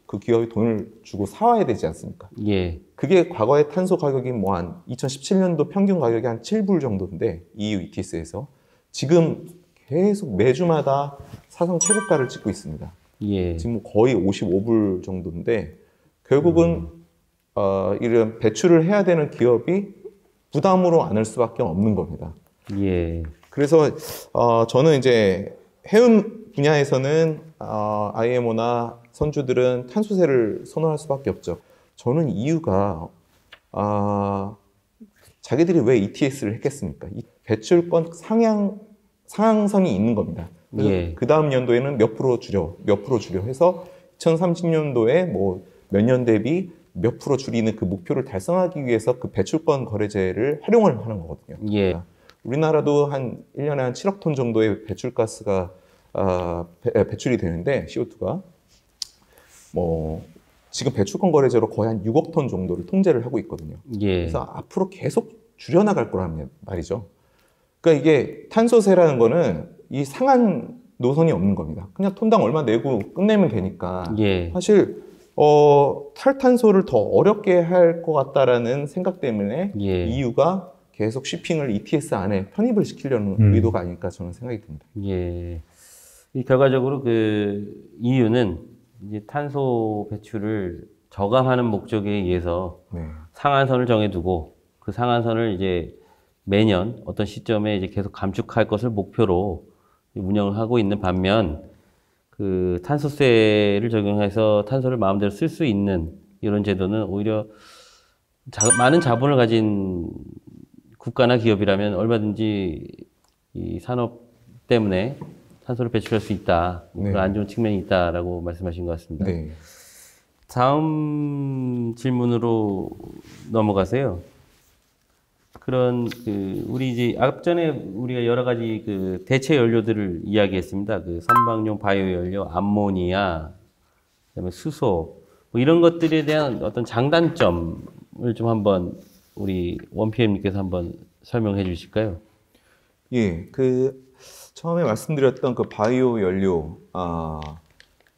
그 기업이 돈을 주고 사와야 되지 않습니까? 예. 그게 과거의 탄소 가격이 뭐 한 2017년도 평균 가격이 한 7불 정도인데 EU ETS에서 지금 계속 매주마다 사상 최고가를 찍고 있습니다. 예. 지금 거의 55불 정도인데 결국은 이런 배출을 해야 되는 기업이 부담으로 안을 수밖에 없는 겁니다. 예. 그래서 저는 이제 해운 분야에서는 IMO나 선주들은 탄소세를 선호할 수밖에 없죠. 저는 이유가 자기들이 왜 ETS를 했겠습니까? 이 배출권 상향선이 있는 겁니다. 그래서 예. 그 다음 연도에는 몇 프로 줄여 해서 2030년도에 뭐 몇 년 대비 몇 프로 줄이는 그 목표를 달성하기 위해서 그 배출권 거래제를 활용을 하는 거거든요. 예. 우리나라도 한 1년에 한 7억 톤 정도의 배출가스가 배출이 되는데 CO2가 뭐 지금 배출권 거래제로 거의 한 6억 톤 정도를 통제를 하고 있거든요. 예. 그래서 앞으로 계속 줄여나갈 거란 말이죠. 그러니까 이게 탄소세라는 거는 이 상한 노선이 없는 겁니다. 그냥 톤당 얼마 내고 끝내면 되니까 예. 사실 탈탄소를 더 어렵게 할 것 같다라는 생각 때문에 예. EU가 계속 쉬핑을 ETS 안에 편입을 시키려는 의도가 아닐까 저는 생각이 듭니다. 예. 이 결과적으로 그 EU는 이제 탄소 배출을 저감하는 목적에 의해서 네. 상한선을 정해두고 그 상한선을 이제 매년 어떤 시점에 이제 계속 감축할 것을 목표로 운영을 하고 있는 반면 그 탄소세를 적용해서 탄소를 마음대로 쓸 수 있는 이런 제도는 오히려 많은 자본을 가진 국가나 기업이라면 얼마든지 이 산업 때문에 탄소를 배출할 수 있다. 네. 그런 안 좋은 측면이 있다라고 말씀하신 것 같습니다. 네. 다음 질문으로 넘어가세요. 그런 우리 이제 앞전에 우리가 여러 가지 그 대체 연료들을 이야기했습니다. 그 선박용 바이오 연료, 암모니아, 그다음에 수소 뭐 이런 것들에 대한 어떤 장단점을 좀 한번 우리 원PM님께서 한번 설명해 주실까요? 예, 처음에 말씀드렸던 그 바이오 연료,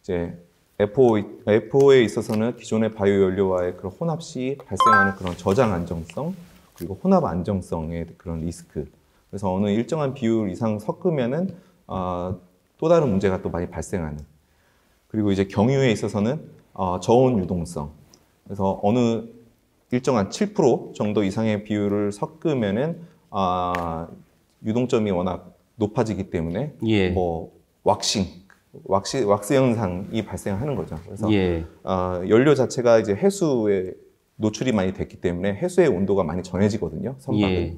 이제 FO에 있어서는 기존의 바이오 연료와의 그런 혼합 시 발생하는 그런 저장 안정성, 그리고 혼합 안정성의 그런 리스크. 그래서 어느 일정한 비율 이상 섞으면은 또 다른 문제가 또 많이 발생하는. 그리고 이제 경유에 있어서는 저온 유동성. 그래서 어느 일정한 7% 정도 이상의 비율을 섞으면은 유동점이 워낙 높아지기 때문에 예. 뭐 왁스 현상이 발생하는 거죠. 그래서 예. 연료 자체가 이제 해수에 노출이 많이 됐기 때문에 해수의 온도가 많이 정해지거든요. 선박은. 예.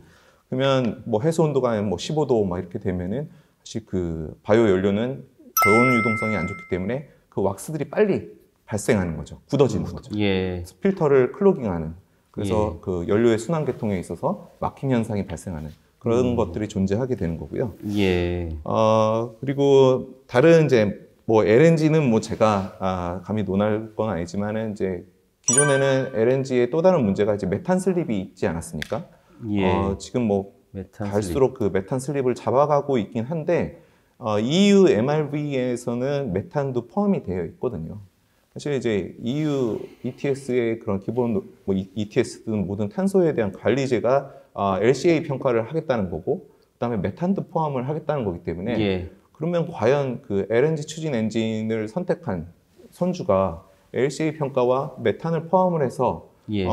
그러면 뭐 해수 온도가 뭐 15도 막 이렇게 되면은 사실 그 바이오 연료는 저온 유동성이 안 좋기 때문에 그 왁스들이 빨리 발생하는 거죠. 굳어지는 거죠. 예. 그래서 필터를 클로깅하는. 그래서 예. 그 연료의 순환 계통에 있어서 막힘 현상이 발생하는 그런 것들이 존재하게 되는 거고요. 예. 그리고 다른 이제 뭐 LNG는 뭐 제가 감히 논할 건 아니지만은 이제 기존에는 LNG의 또 다른 문제가 이제 메탄 슬립이 있지 않았습니까? 예. 지금 뭐 메탄 갈수록 그 메탄 슬립을 잡아가고 있긴 한데 EU MRV에서는 메탄도 포함이 되어 있거든요. 사실 이제 EU ETS의 그런 기본 뭐 ETS든 모든 탄소에 대한 관리제가 LCA 평가를 하겠다는 거고, 그다음에 메탄도 포함을 하겠다는 거기 때문에 예. 그러면 과연 그 LNG 추진 엔진을 선택한 선주가 LCA 평가와 메탄을 포함을 해서 예.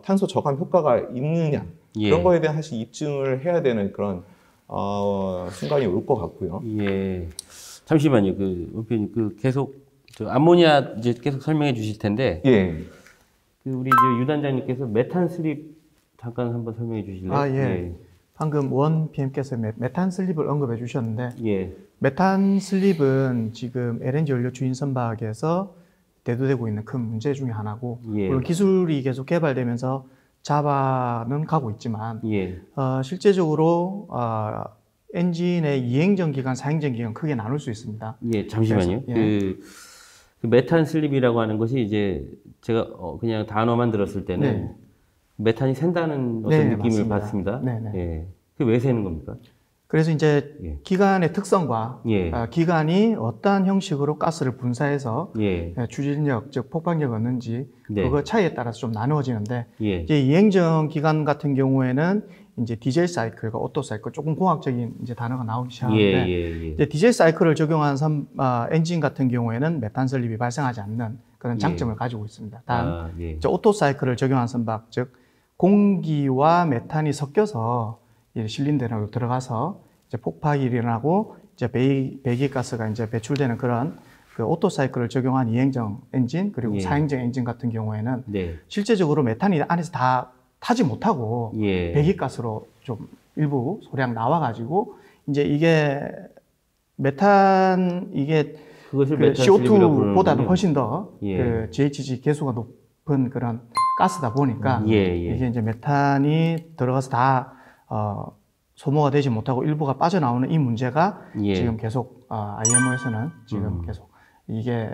탄소 저감 효과가 있느냐 예. 그런 거에 대한 사실 입증을 해야 되는 그런 순간이 올 것 같고요. 예. 잠시만요. 원PM님 계속 저 암모니아 이제 계속 설명해 주실 텐데, 예. 그 우리 이제 유 단장님께서 메탄 슬립 잠깐 한번 설명해 주실래요? 아, 예. 방금 원 PM께서 메탄 슬립을 언급해 주셨는데, 예. 메탄 슬립은 지금 LNG 연료 주인 선박에서 대두되고 있는 큰 문제 중에 하나고, 예. 물론 기술이 계속 개발되면서 자바는 가고 있지만, 예. 실제적으로 엔진의 이행전 기간, 사행전 기간 크게 나눌 수 있습니다. 예, 잠시만요. 그래서, 예. 그 메탄 슬립이라고 하는 것이 이제 제가 그냥 단어만 들었을 때는 네. 메탄이 샌다는 어떤 네, 느낌을 맞습니다. 받습니다. 네, 네. 예. 그게 왜 새는 겁니까? 그래서 이제 예. 기관의 특성과 예. 기관이 어떠한 형식으로 가스를 분사해서 예. 추진력, 즉 폭발력 얻는지 네. 그거 차이에 따라서 좀 나누어지는데 예. 이제 이행전 기관 같은 경우에는 이제 디젤 사이클과 오토 사이클 조금 공학적인 이제 단어가 나오기 시작하는데 예, 예. 이제 디젤 사이클을 적용한 엔진 같은 경우에는 메탄 설립이 발생하지 않는 그런 장점을 가지고 있습니다. 단 예. 이제 오토 사이클을 적용한 선박, 즉 공기와 메탄이 섞여서 이 실린더로 들어가서 이제 폭발이 일어나고 이제 배기가스가 이제 배출되는 그런 그 오토 사이클을 적용한 이행정 엔진 그리고 예. 사행정 엔진 같은 경우에는 네. 실제적으로 메탄이 안에서 다 타지 못하고 예. 배기가스로 좀 일부 소량 나와가지고 이제 이게 메탄 이게 그것을 그 메탄 슬립이라고 CO2보다도 부르는군요. 훨씬 더 예. 그 GHG 계수가 높은 그런 가스다 보니까 예, 예. 이게 이제 메탄이 들어가서 다 소모가 되지 못하고 일부가 빠져나오는 이 문제가 예. 지금 계속 IMO에서는 지금 계속 이게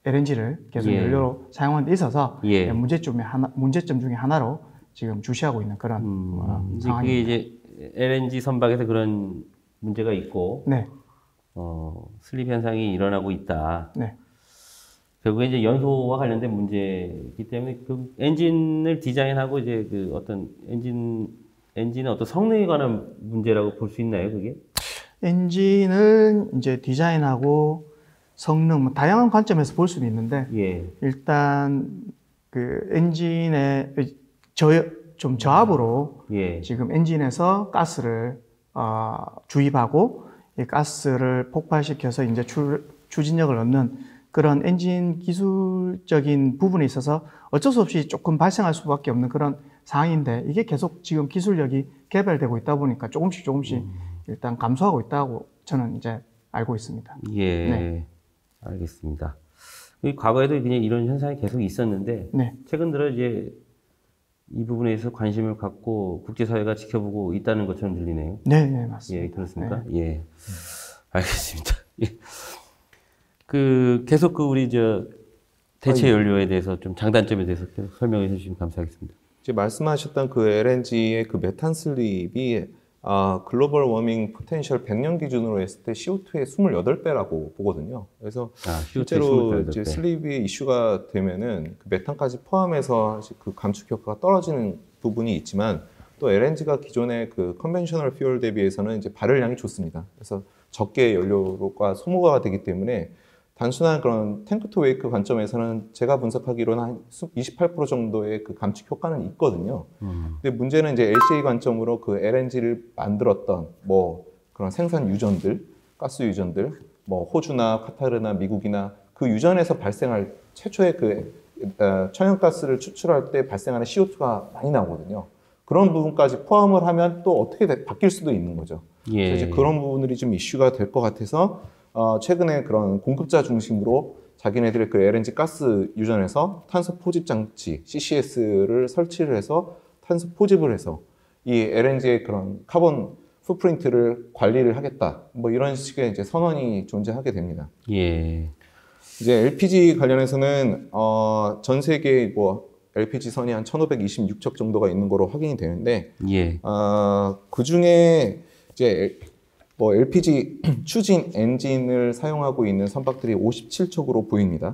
LNG를 계속 예. 연료로 사용하는 데 있어서 예. 문제점 중에 하나로 지금 주시하고 있는 그런 이제 그게 상황입니다. 이제 LNG 선박에서 그런 문제가 있고 네, 슬립 현상이 일어나고 있다. 네. 결국에 이제 연소와 관련된 문제이기 때문에 그 엔진을 디자인하고 이제 그 어떤 엔진의 어떤 성능에 관한 문제라고 볼 수 있나요, 그게? 엔진을 이제 디자인하고 성능, 뭐 다양한 관점에서 볼 수는 있는데 예. 일단 그 엔진의 좀 저압으로 예. 지금 엔진에서 가스를 주입하고 이 가스를 폭발시켜서 이제 추진력을 얻는 그런 엔진 기술적인 부분에 있어서 어쩔 수 없이 조금 발생할 수밖에 없는 그런 상황인데 이게 계속 지금 기술력이 개발되고 있다 보니까 조금씩 일단 감소하고 있다고 저는 이제 알고 있습니다. 예. 네. 알겠습니다. 과거에도 그냥 이런 현상이 계속 있었는데 네. 최근 들어 이제 이 부분에 대해서 관심을 갖고 국제사회가 지켜보고 있다는 것처럼 들리네요. 네, 네, 맞습니다. 예, 그렇습니까? 네. 예. 알겠습니다. 예. 계속 우리 대체 연료에 대해서 좀 장단점에 대해서 계속 설명해 주시면 감사하겠습니다. 이제 말씀하셨던 그 LNG의 그 메탄 슬립이 글로벌 워밍 포텐셜 100년 기준으로 했을 때 CO2의 28배라고 보거든요. 그래서 실제로 이제 슬립이 이슈가 되면은 그 메탄까지 포함해서 그 감축 효과가 떨어지는 부분이 있지만 또 LNG가 기존의 그 컨벤셔널 퓨얼 대비해서는 이제 발열량이 좋습니다. 그래서 적게 연료가 소모가 되기 때문에 단순한 그런 탱크 투 웨이크 관점에서는 제가 분석하기로는 한 28% 정도의 그 감축 효과는 있거든요. 근데 문제는 이제 LCA 관점으로 그 LNG를 만들었던 뭐 그런 생산 유전들, 가스 유전들, 뭐 호주나 카타르나 미국이나 그 유전에서 발생할 최초의 그 천연가스를 추출할 때 발생하는 CO2가 많이 나오거든요. 그런 부분까지 포함을 하면 또 어떻게 바뀔 수도 있는 거죠. 예. 그래서 이제 그런 부분들이 좀 이슈가 될 것 같아서 최근에 그런 공급자 중심으로 자기네들의 그 LNG 가스 유전에서 탄소 포집 장치 CCS를 설치를 해서 탄소 포집을 해서 이 LNG의 그런 카본 풋프린트를 관리를 하겠다. 뭐 이런 식의 이제 선언이 존재하게 됩니다. 예. 이제 LPG 관련해서는 전 세계에 뭐 LPG 선이 한 1,526척 정도가 있는 거로 확인이 되는데 예. 그 중에 이제 뭐 LPG 추진 엔진을 사용하고 있는 선박들이 57척으로 보입니다.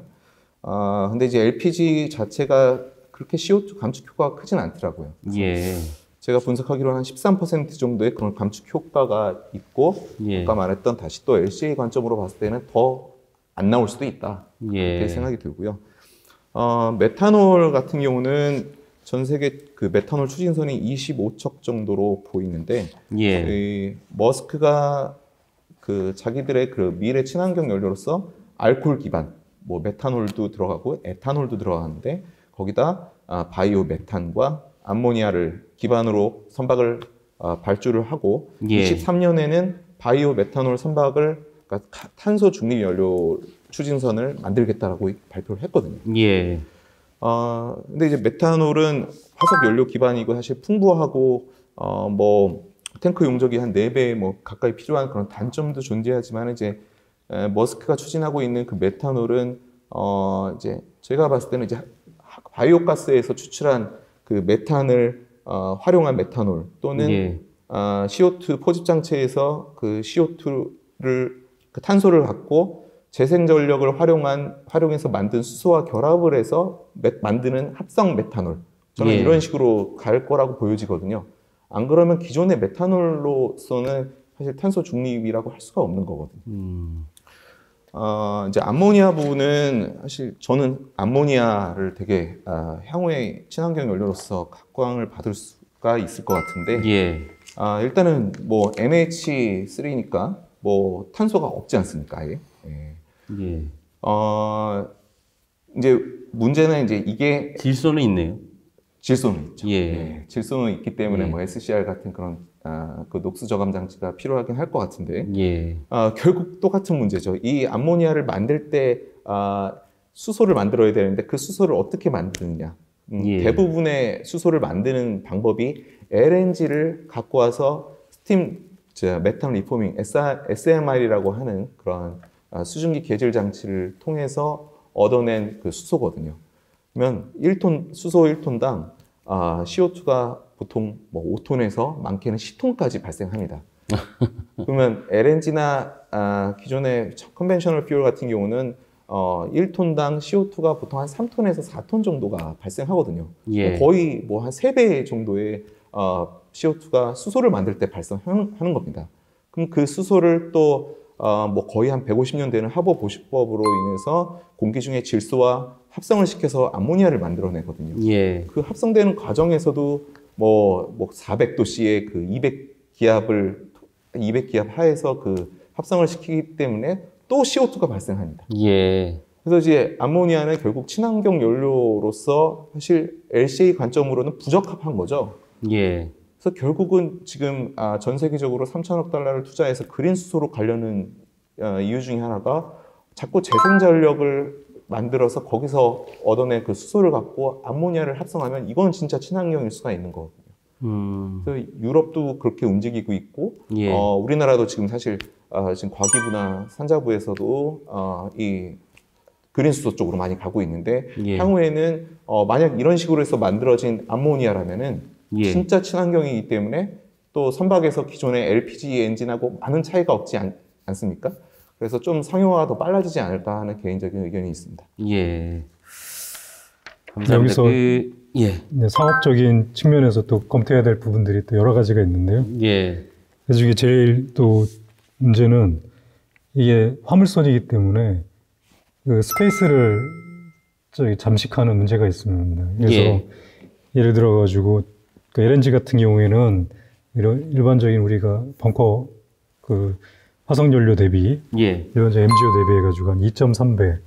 근데 이제 LPG 자체가 그렇게 CO2 감축 효과가 크진 않더라고요. 예. 제가 분석하기로는 한 13% 정도의 그런 감축 효과가 있고, 예. 아까 말했던 다시 또 LCA 관점으로 봤을 때는 더 안 나올 수도 있다. 예. 그렇게 생각이 들고요. 메탄올 같은 경우는 전 세계 그 메탄올 추진선이 25척 정도로 보이는데, 예. 이 머스크가 그 자기들의 그 미래 친환경 연료로서 알코올 기반, 뭐 메탄올도 들어가고 에탄올도 들어가는데 거기다 바이오 메탄과 암모니아를 기반으로 선박을 발주를 하고 예. 23년에는 바이오 메탄올 선박을 그러니까 탄소 중립 연료 추진선을 만들겠다라고 발표를 했거든요. 예. 근데 이제 메탄올은 화석 연료 기반이고 사실 풍부하고 뭐 탱크 용적이 한 4배 뭐 가까이 필요한 그런 단점도 존재하지만 이제 머스크가 추진하고 있는 그 메탄올은 이제 제가 봤을 때는 이제 바이오 가스에서 추출한 그 메탄을 활용한 메탄올 또는 예. CO2 포집 장치에서 그 CO2를 그 탄소를 갖고 재생 전력을 활용해서 만든 수소와 결합을 해서 만드는 합성 메탄올. 저는 예. 이런 식으로 갈 거라고 보여지거든요. 안 그러면 기존의 메탄올로서는 사실 탄소 중립이라고 할 수가 없는 거거든요. 이제 암모니아 부분은 사실 저는 암모니아를 되게 향후의 친환경 연료로서 각광을 받을 수가 있을 것 같은데 예. 일단은 뭐 NH3니까 뭐 탄소가 없지 않습니까? 아예. 예. 예. 이제 문제는 이제 이게 질소는 있네요. 질소는 있죠. 예. 예. 질소는 있기 때문에 예. 뭐 SCR 같은 그런 그 녹수 저감 장치가 필요하긴 할 것 같은데 예. 결국 똑같은 문제죠. 이 암모니아를 만들 때 수소를 만들어야 되는데 그 수소를 어떻게 만드느냐. 예. 대부분의 수소를 만드는 방법이 LNG를 갖고 와서 스팀 메탄 리포밍 SMR이라고 하는 그런 수증기 계질 장치를 통해서 얻어낸 그 수소거든요. 그러면 1톤 수소 1톤당 CO2가 보통 뭐 5톤에서 많게는 10톤까지 발생합니다. 그러면 LNG나 기존의 컨벤셔널 퓨얼 같은 경우는 1톤당 CO2가 보통 한 3톤에서 4톤 정도가 발생하거든요. 예. 거의 뭐 한 3배 정도의 CO2가 수소를 만들 때 발생하는 겁니다. 그럼 그 수소를 또 뭐 거의 한 150년 되는 하버 보시법으로 인해서 공기 중에 질소와 합성을 시켜서 암모니아를 만들어내거든요. 예. 그 합성되는 과정에서도 뭐 400도씨의 그 200기압 하에서 그 합성을 시키기 때문에 또 CO2가 발생합니다. 예. 그래서 이제 암모니아는 결국 친환경 연료로서 사실 LCA 관점으로는 부적합한 거죠. 예. 그래서 결국은 지금 전 세계적으로 3천억 달러를 투자해서 그린 수소로 가려는 이유 중에 하나가 자꾸 재생 전력을 만들어서 거기서 얻어낸 그 수소를 갖고 암모니아를 합성하면 이건 진짜 친환경일 수가 있는 거거든요. 그래서 유럽도 그렇게 움직이고 있고 예. 우리나라도 지금 사실 지금 과기부나 산자부에서도 이 그린 수소 쪽으로 많이 가고 있는데 예. 향후에는 만약 이런 식으로 해서 만들어진 암모니아라면은 예. 진짜 친환경이기 때문에 또 선박에서 기존의 LPG 엔진하고 많은 차이가 없지 않습니까? 그래서 좀 상용화가 더 빨라지지 않을까 하는 개인적인 의견이 있습니다. 예. 감사합니다. 여기서 예. 네, 상업적인 측면에서 또 검토해야 될 부분들이 또 여러 가지가 있는데요. 예. 그래서 이게 제일 또 문제는 이게 화물선이기 때문에 그 스페이스를 잠식하는 문제가 있습니다. 그래서 예. 예를 들어 가지고 그 LNG 같은 경우에는 이런 일반적인 우리가 벙커 그 화석연료 대비 예. 일반적 MGO 대비해가지고 한 2.3배.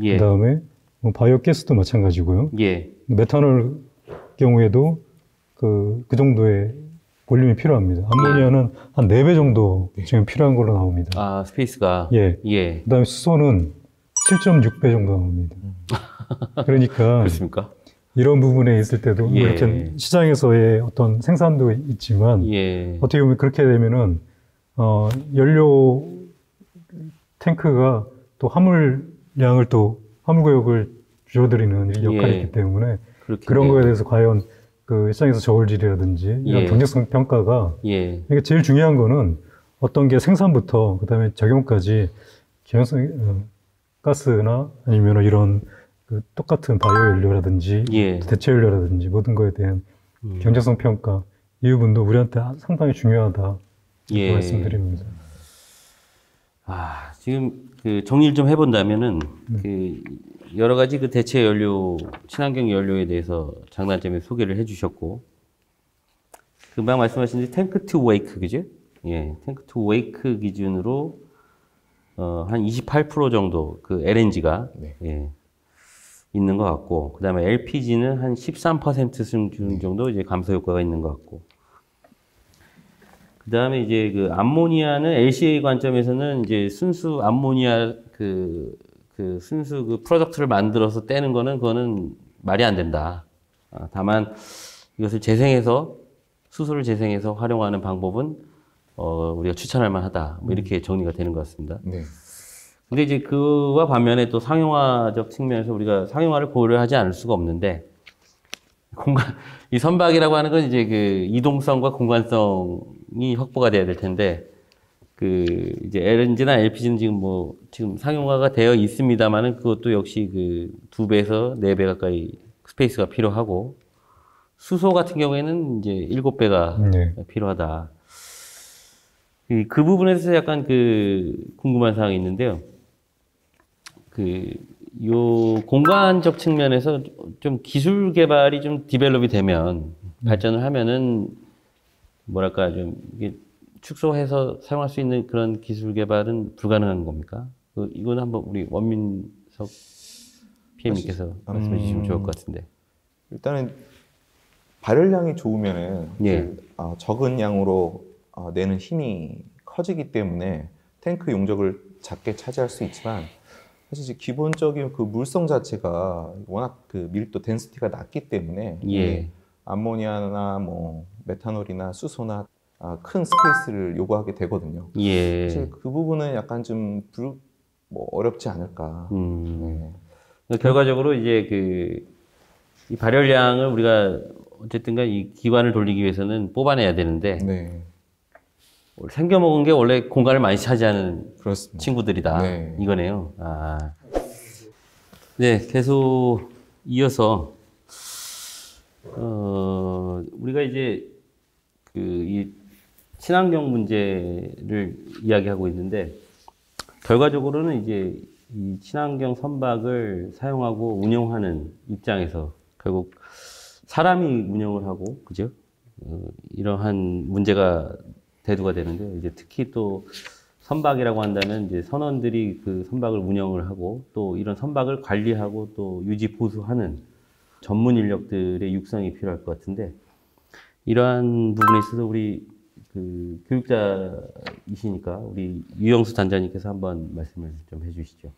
예. 그다음에 뭐 바이오 가스도 마찬가지고요. 예. 메탄올 경우에도 그 정도의 볼륨이 필요합니다. 암모니아는 한 4배 정도 지금 필요한 걸로 나옵니다. 스페이스가. 예. 예. 그다음에 수소는 7.6배 정도 나옵니다. 그러니까 그렇습니까? 이런 부분에 있을 때도 뭐 예. 이렇게 시장에서의 어떤 생산도 있지만 예. 어떻게 보면 그렇게 되면은 연료 탱크가 또 화물량을 또 화물구역을 줄여드리는 역할이 예. 있기 때문에 그렇겠네요. 그런 거에 대해서 과연 그 시장에서 저울질이라든지 이런 예. 경제성 평가가 예. 이게 제일 중요한 거는 어떤 게 생산부터 그다음에 적용까지 경영성 가스나 아니면 이런 그 똑같은 바이오 연료라든지 예. 대체 연료라든지 모든 거에 대한 경제성 평가 이 부분도 우리한테 상당히 중요하다 이렇게 예. 말씀드립니다. 지금 그 정리를 좀 해본다면은 그 여러 가지 그 대체 연료, 친환경 연료에 대해서 장단점에 소개를 해주셨고, 금방 말씀하신 탱크 투 웨이크, 그죠? 예, 탱크 투 웨이크 기준으로 한 28% 정도 그 LNG가 네. 예, 있는 것 같고, 그 다음에 LPG는 한 13% 수준 정도 이제 감소 효과가 있는 것 같고, 그 다음에 이제 그 암모니아는 LCA 관점에서는 이제 순수 암모니아 그 순수 그 프로덕트를 만들어서 떼는 거는 그거는 말이 안 된다. 다만 이것을 재생해서 수소를 재생해서 활용하는 방법은 우리가 추천할 만하다. 뭐 이렇게 정리가 되는 것 같습니다. 네. 근데 이제 그와 반면에 또 상용화적 측면에서 우리가 상용화를 고려하지 않을 수가 없는데, 이 선박이라고 하는 건 이제 그 이동성과 공간성이 확보가 돼야 될 텐데, 그 이제 LNG나 LPG는 지금 상용화가 되어 있습니다만은 그것도 역시 그 2배에서 4배 가까이 스페이스가 필요하고, 수소 같은 경우에는 이제 7배가 네. 필요하다. 그 부분에서 약간 그 궁금한 사항이 있는데요. 요 공간적 측면에서 좀 기술 개발이 좀 디벨롭이 되면, 발전을 하면은, 뭐랄까, 좀, 이게 축소해서 사용할 수 있는 그런 기술 개발은 불가능한 겁니까? 이건 한번 우리 원민석 PM님께서 말씀해 주시면 좋을 것 같은데. 일단은 발열량이 좋으면은 예. 적은 양으로 내는 힘이 커지기 때문에 탱크 용적을 작게 차지할 수 있지만, 사실 이제 기본적인 그 물성 자체가 워낙 그 밀도 덴시티가 낮기 때문에 예. 암모니아나 뭐 메탄올이나 수소나 큰 스페이스를 요구하게 되거든요. 예. 사실 그 부분은 약간 좀 어렵지 않을까. 네. 결과적으로 이제 이 발열량을 우리가 어쨌든간 이 기관을 돌리기 위해서는 뽑아내야 되는데, 네. 생겨 먹은 게 원래 공간을 많이 차지하는 그렇습니다. 친구들이다. 네. 이거네요. 네, 계속 이어서 우리가 이제 이 친환경 문제를 이야기하고 있는데, 결과적으로는 이제 이 친환경 선박을 사용하고 운영하는 입장에서 결국 사람이 운영을 하고, 그죠? 이러한 문제가 대두가 되는데, 이제 특히 또 선박이라고 한다면 이제 선원들이 그 선박을 운영을 하고, 또 이런 선박을 관리하고 또 유지 보수하는 전문 인력들의 육성이 필요할 것 같은데, 이러한 부분에 있어서 우리 그 교육자이시니까 우리 유영수 단장님께서 한번 말씀을 좀 해주시죠.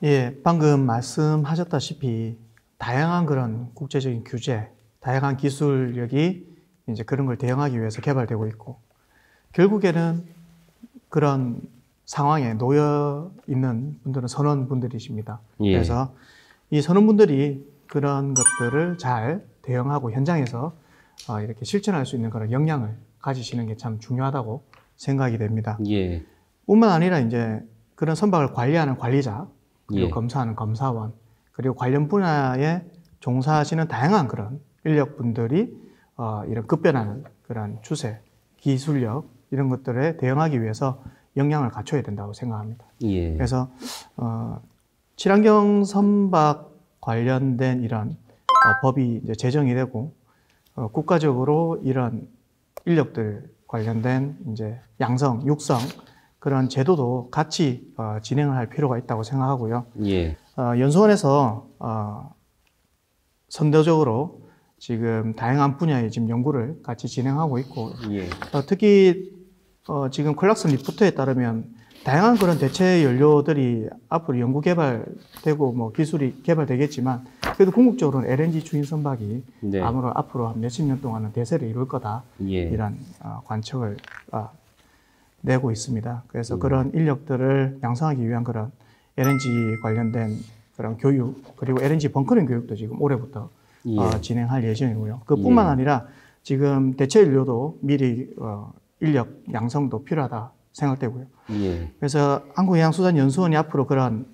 예, 방금 말씀하셨다시피 다양한 그런 국제적인 규제, 다양한 기술력이 이제 그런 걸 대응하기 위해서 개발되고 있고, 결국에는 그런 상황에 놓여 있는 분들은 선원분들이십니다. 예. 그래서 이 선원분들이 그런 것들을 잘 대응하고 현장에서 이렇게 실천할 수 있는 그런 역량을 가지시는 게 참 중요하다고 생각이 됩니다. 예. 뿐만 아니라 이제 그런 선박을 관리하는 관리자, 그리고 예. 검사하는 검사원, 그리고 관련 분야에 종사하시는 다양한 그런 인력분들이 이런 급변하는 그런 추세, 기술력 이런 것들에 대응하기 위해서 역량을 갖춰야 된다고 생각합니다. 예. 그래서 친환경 선박 관련된 이런 법이 이제 제정이 되고 국가적으로 이런 인력들 관련된 이제 양성, 육성 그런 제도도 같이 진행을 할 필요가 있다고 생각하고요. 예. 연수원에서 선도적으로 지금 다양한 분야의 지금 연구를 같이 진행하고 있고, 예. 특히 지금 클락슨 리포트에 따르면 다양한 그런 대체 연료들이 앞으로 연구 개발되고 뭐 기술이 개발되겠지만, 그래도 궁극적으로는 LNG 주인 선박이 네. 아무로 앞으로 한 몇십 년 동안은 대세를 이룰 거다. 예. 이런 관측을 내고 있습니다. 그래서 그런 인력들을 양성하기 위한 그런 LNG 관련된 그런 교육, 그리고 LNG 벙커링 교육도 지금 올해부터 예. 진행할 예정이고요. 그뿐만 아니라 지금 대체 연료도 미리 인력 양성도 필요하다 생각되고요. 예. 그래서 한국해양수산연수원이 앞으로 그런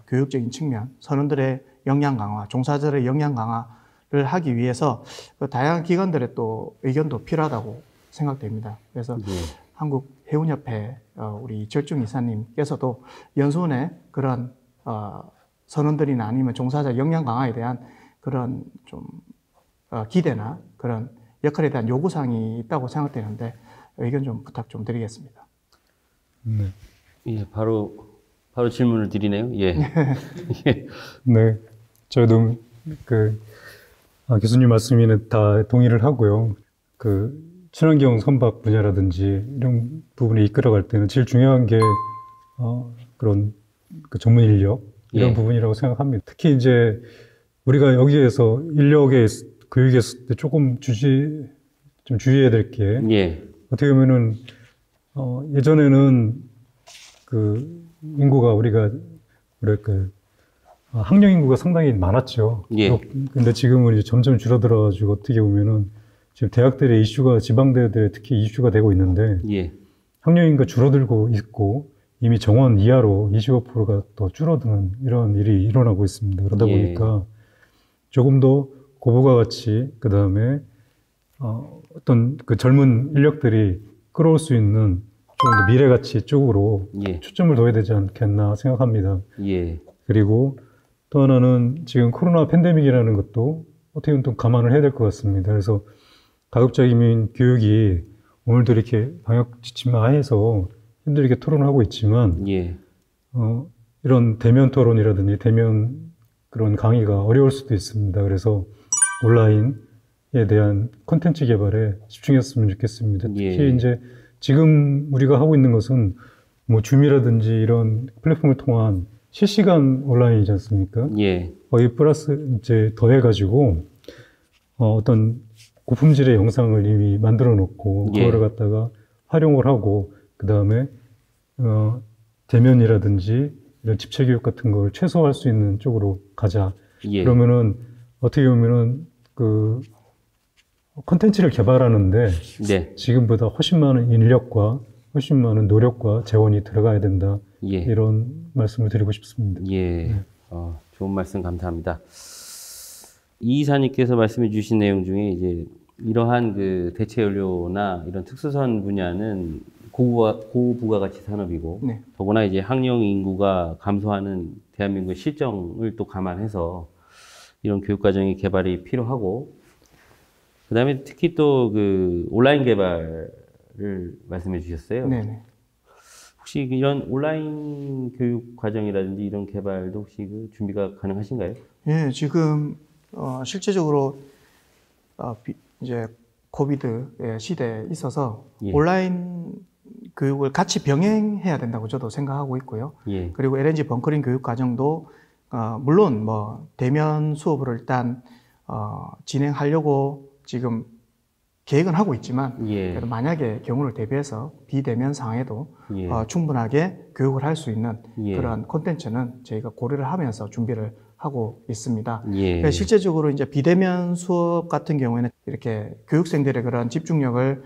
교육적인 측면, 선원들의 역량 강화, 종사자들의 역량 강화를 하기 위해서 다양한 기관들의 또 의견도 필요하다고 생각됩니다. 그래서 한국해운협회 우리 이철중 이사님께서도 연수원의 그런 선원들이나 아니면 종사자 역량 강화에 대한 그런 좀 기대나 그런 역할에 대한 요구사항이 있다고 생각되는데 의견 좀 부탁 좀 드리겠습니다. 네. 예, 바로 질문을 드리네요. 예. 예. 네, 저도 교수님 말씀에는 다 동의를 하고요. 친환경 선박 분야라든지 이런 부분을 이끌어갈 때는 제일 중요한 게 그런 전문 인력 이런 예. 부분이라고 생각합니다. 특히 이제 우리가 여기에서 인력의 교육에 있을 때 조금 좀 주의해야 될 게 예. 어떻게 보면은 예전에는 인구가 우리가 뭐랄까 학령 인구가 상당히 많았죠. 예. 근데 지금은 이제 점점 줄어들어가지고 어떻게 보면은 지금 대학들의 이슈가 지방대들의 특히 이슈가 되고 있는데 예. 학령 인구가 줄어들고 있고 이미 정원 이하로 25%가 더 줄어드는 이런 일이 일어나고 있습니다. 그러다 예. 보니까 조금 더 고부가 가치 그다음에 어떤 젊은 인력들이 끌어올 수 있는 좀 더 미래 가치 쪽으로 예. 초점을 둬야 되지 않겠나 생각합니다. 예. 그리고 또 하나는 지금 코로나 팬데믹이라는 것도 어떻게 보면 좀 감안을 해야 될 것 같습니다. 그래서 가급적이면 교육이 오늘도 이렇게 방역 지침 하에서 힘들게 토론을 하고 있지만 예. 이런 대면 토론이라든지 대면 그런 강의가 어려울 수도 있습니다. 그래서 온라인에 대한 콘텐츠 개발에 집중했으면 좋겠습니다. 특히 예. 이제 지금 우리가 하고 있는 것은 뭐 줌이라든지 이런 플랫폼을 통한 실시간 온라인이지 않습니까? 예. 거의 플러스 이제 더해가지고 어떤 고품질의 영상을 이미 만들어 놓고 예. 그거를 갖다가 활용을 하고 그 다음에 대면이라든지 이런 집체 교육 같은 걸 최소화할 수 있는 쪽으로 가자. 예. 그러면은 어떻게 보면은 콘텐츠를 개발하는데 네. 지금보다 훨씬 많은 인력과 훨씬 많은 노력과 재원이 들어가야 된다. 예. 이런 말씀을 드리고 싶습니다. 예. 좋은 말씀 감사합니다. 이 이사님께서 말씀해 주신 내용 중에 이제 이러한 대체 연료나 이런 특수선 분야는 고부가가치 산업이고 네. 더구나 이제 학령 인구가 감소하는 대한민국의 실정을 또 감안해서 이런 교육 과정의 개발이 필요하고 그다음에 특히 또 온라인 개발을 말씀해 주셨어요. 네네. 혹시 이런 온라인 교육 과정이라든지 이런 개발도 혹시 준비가 가능하신가요? 예, 지금 실제적으로 이제 코비드의 시대에 있어서 예. 온라인 교육을 같이 병행해야 된다고 저도 생각하고 있고요. 예. 그리고 LNG 벙커링 교육 과정도 물론 대면 수업을 일단 진행하려고 지금 계획은 하고 있지만 예. 그래도 만약에 경우를 대비해서 비대면 상에도 예. 충분하게 교육을 할 수 있는 예. 그런 콘텐츠는 저희가 고려를 하면서 준비를 하고 있습니다. 예. 그래서 실제적으로 이제 비대면 수업 같은 경우에는 이렇게 교육생들의 그런 집중력을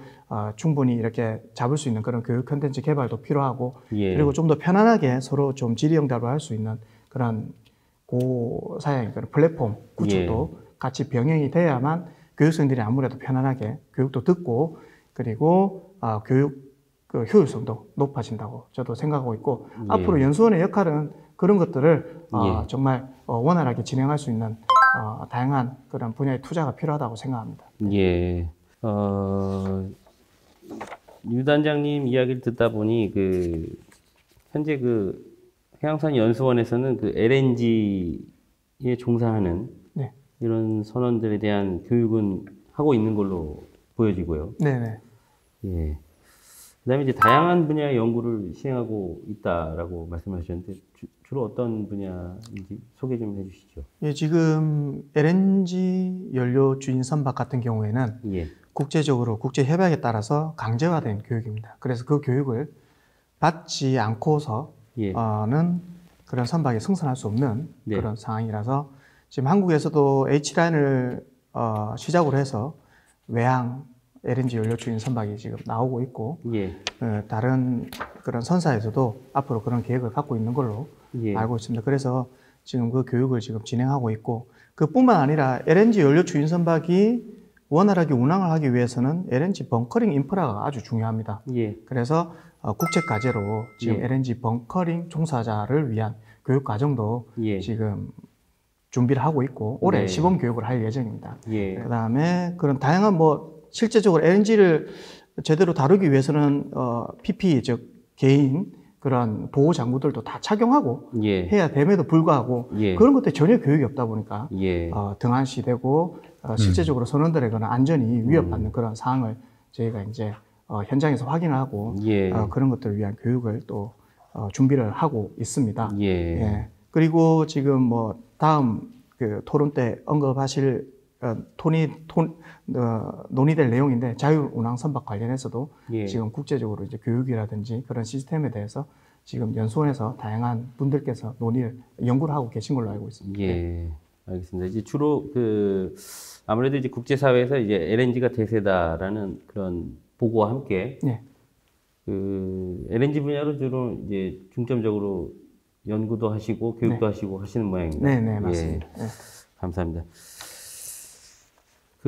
충분히 이렇게 잡을 수 있는 그런 교육 콘텐츠 개발도 필요하고 예. 그리고 좀 더 편안하게 서로 좀 질의응답을 할 수 있는 그런 고사양의 그런 플랫폼 구축도 같이 병행이 돼야만 교육생들이 아무래도 편안하게 교육도 듣고 그리고 교육 효율성도 높아진다고 저도 생각하고 있고 앞으로 연수원의 역할은 그런 것들을 정말 원활하게 진행할 수 있는 다양한 그런 분야의 투자가 필요하다고 생각합니다. 예. 유 단장님 이야기를 듣다 보니 현재 해양산 연수원에서는 LNG에 종사하는 네. 이런 선원들에 대한 교육은 하고 있는 걸로 보여지고요. 네네. 예. 그다음에 이제 다양한 분야의 연구를 시행하고 있다라고 말씀하셨는데 주로 어떤 분야인지 소개 좀 해주시죠. 예, 지금 LNG 연료 주인 선박 같은 경우에는 예. 국제적으로 국제 협약에 따라서 강제화된 교육입니다. 그래서 그 교육을 받지 않고서는 그런 선박이 승선할 수 없는 네. 그런 상황이라서 지금 한국에서도 H라인을 시작으로 해서 외항 LNG 연료 주인 선박이 지금 나오고 있고 예. 다른 그런 선사에서도 앞으로 그런 계획을 갖고 있는 걸로 예. 알고 있습니다. 그래서 지금 그 교육을 지금 진행하고 있고 그뿐만 아니라 LNG 연료 주인 선박이 원활하게 운항을 하기 위해서는 LNG 벙커링 인프라가 아주 중요합니다. 예. 그래서 국제 과제로 지금 예. LNG 벙커링 종사자를 위한 교육 과정도 예. 지금 준비를 하고 있고 올해 네. 시범 교육을 할 예정입니다. 예. 그다음에 그런 다양한 실제적으로 LNG를 제대로 다루기 위해서는 PPE 즉 개인 그런 보호 장구들도 다 착용하고 예. 해야 됨에도 불구하고 예. 그런 것들이 전혀 교육이 없다 보니까 예. 등한시되고 실제적으로 선원들의 그런 안전이 위협받는 그런 상황을 저희가 이제 현장에서 확인하고 예. 그런 것들을 위한 교육을 또 준비를 하고 있습니다. 예. 예. 그리고 지금 뭐 다음 그 토론 때 언급하실 논의될 내용인데 자율운항 선박 관련해서도 예. 지금 국제적으로 이제 교육이라든지 그런 시스템에 대해서 지금 연수원에서 다양한 분들께서 연구를 하고 계신 걸로 알고 있습니다. 예. 알겠습니다. 이제 주로 아무래도 이제 국제사회에서 이제 LNG가 대세다라는 그런 보고와 함께 네. LNG 분야로 주로 이제 중점적으로 연구도 하시고 교육도 하시고 하시는 모양입니다. 네, 맞습니다. 예. 감사합니다.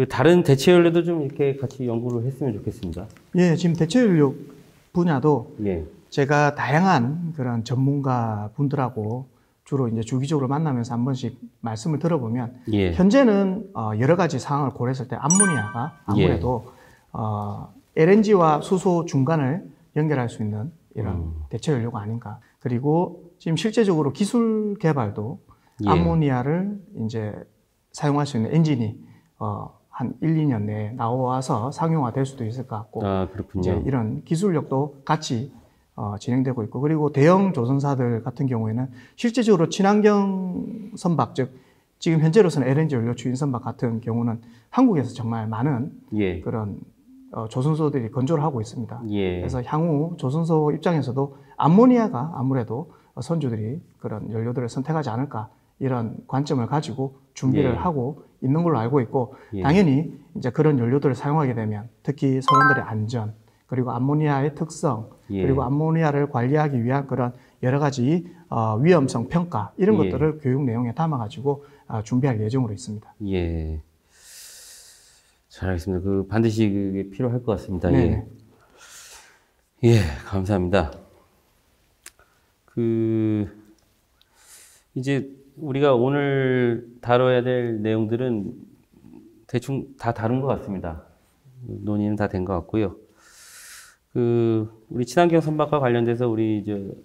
다른 대체 연료도 좀 이렇게 같이 연구를 했으면 좋겠습니다. 예, 지금 대체 연료 분야도 예. 제가 다양한 그런 전문가 분들하고 주로 이제 주기적으로 만나면서 한 번씩 말씀을 들어보면 예. 현재는 여러 가지 상황을 고려했을 때 암모니아가 아무래도 LNG와 수소 중간을 연결할 수 있는 이런 대체 연료가 아닌가. 그리고 지금 실제적으로 기술 개발도 암모니아를 이제 사용할 수 있는 엔진이 한 1, 2년 내에 나와서 상용화될 수도 있을 것 같고, 아, 그렇군요. 이제 이런 기술력도 같이 진행되고 있고, 그리고 대형 조선사들 같은 경우에는 실제적으로 친환경 선박, 즉 지금 현재로서는 LNG 연료 주인 선박 같은 경우는 한국에서 정말 많은 그런 조선소들이 건조를 하고 있습니다. 그래서 향후 조선소 입장에서도 암모니아가 아무래도 선주들이 그런 연료들을 선택하지 않을까 이런 관점을 가지고 준비를 하고 있는 걸로 알고 있고, 당연히 이제 그런 연료들을 사용하게 되면 특히 선원들의 안전, 그리고 암모니아의 특성, 그리고 암모니아를 관리하기 위한 그런 여러 가지 위험성 평가 이런 것들을 교육 내용에 담아가지고 준비할 예정으로 있습니다. 예. 잘 알겠습니다. 반드시 그게 필요할 것 같습니다. 네. 예, 감사합니다. 이제 우리가 오늘 다뤄야 될 내용들은 대충 다 다룬 것 같습니다. 논의는 다 된 것 같고요. 우리 친환경 선박과 관련돼서 우리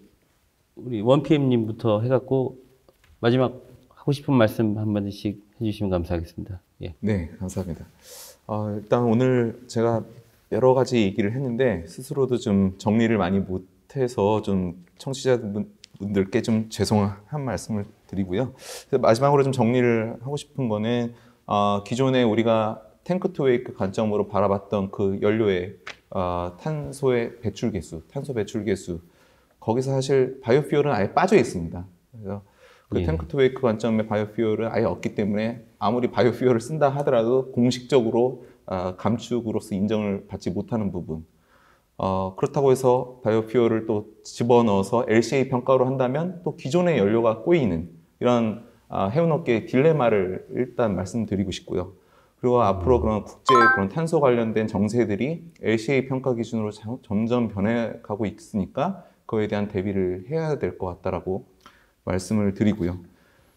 원PM님부터 해갖고 마지막 하고 싶은 말씀 한마디씩 해주시면 감사하겠습니다. 예. 네, 감사합니다. 일단 오늘 제가 여러 가지 얘기를 했는데 스스로도 좀 정리를 많이 못해서 좀 청취자분들께 좀 죄송한 말씀을 드리고요. 마지막으로 좀 정리를 하고 싶은 거는 기존에 우리가 탱크 투 웨이크 관점으로 바라봤던 그 연료의 탄소의 배출 개수, 탄소 배출 개수, 거기서 사실 바이오퓨얼은 아예 빠져 있습니다. 그래서 탱크 투 웨이크 관점의 바이오퓨얼은 아예 없기 때문에 아무리 바이오퓨얼을 쓴다 하더라도 공식적으로 감축으로서 인정을 받지 못하는 부분. 그렇다고 해서 바이오퓨얼을 또 집어넣어서 LCA 평가로 한다면 또 기존의 연료가 꼬이는 이런 해운업계의 딜레마를 일단 말씀드리고 싶고요. 그리고 앞으로 그런 국제 그런 탄소 관련된 정세들이 LCA 평가 기준으로 점점 변해가고 있으니까 그거에 대한 대비를 해야 될 것 같다라고 말씀을 드리고요.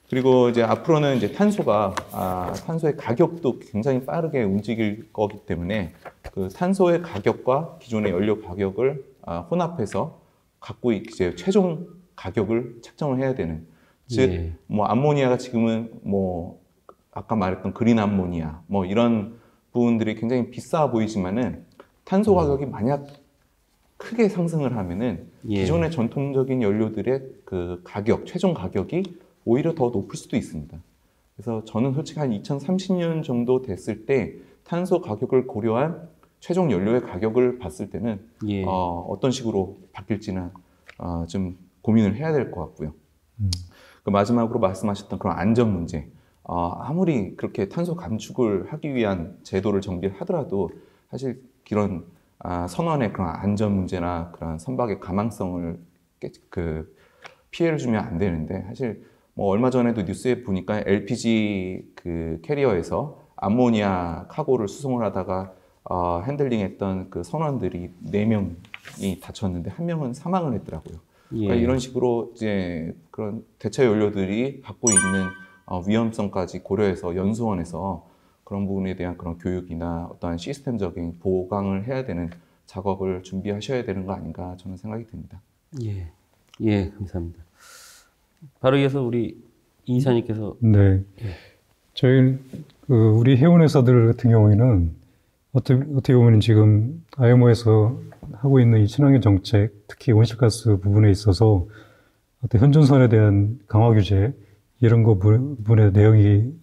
그리고 이제 앞으로는 이제 탄소의 가격도 굉장히 빠르게 움직일 거기 때문에 그 탄소의 가격과 기존의 연료 가격을 혼합해서 갖고 이제 최종 가격을 책정을 해야 되는, 즉 뭐 암모니아가 지금은 뭐 아까 말했던 그린 암모니아 뭐 이런 부분들이 굉장히 비싸 보이지만은 탄소 가격이 만약 크게 상승을 하면은 기존의 전통적인 연료들의 그 가격, 최종 가격이 오히려 더 높을 수도 있습니다. 그래서 저는 솔직히 한 2030년 정도 됐을 때 탄소 가격을 고려한 최종 연료의 가격을 봤을 때는 어떤 식으로 바뀔지는 좀 고민을 해야 될 것 같고요. 그 마지막으로 말씀하셨던 그런 안전 문제, 아무리 그렇게 탄소 감축을 하기 위한 제도를 정비를 하더라도 사실 이런 선원의 그런 안전 문제나 그런 선박의 가망성을 피해를 주면 안 되는데, 사실 뭐 얼마 전에도 뉴스에 보니까 LPG 그 캐리어에서 암모니아 카고를 수송을 하다가 핸들링했던 그 선원들이 4명이 다쳤는데 1명은 사망을 했더라고요. 그러니까 이런 식으로 이제 그런 대체 연료들이 갖고 있는 위험성까지 고려해서 연수원에서 그런 부분에 대한 그런 교육이나 어떠한 시스템적인 보강을 해야 되는 작업을 준비하셔야 되는 거 아닌가 저는 생각이 듭니다. 예, 예, 감사합니다. 바로 이어서 우리 이 이사님께서 네. 저희, 우리 해운회사들 같은 경우에는 어떻게 보면 지금 IMO에서 하고 있는 이 친환경 정책, 특히 온실가스 부분에 있어서 어떤 현존선에 대한 강화 규제, 이런 거 부분의 내용이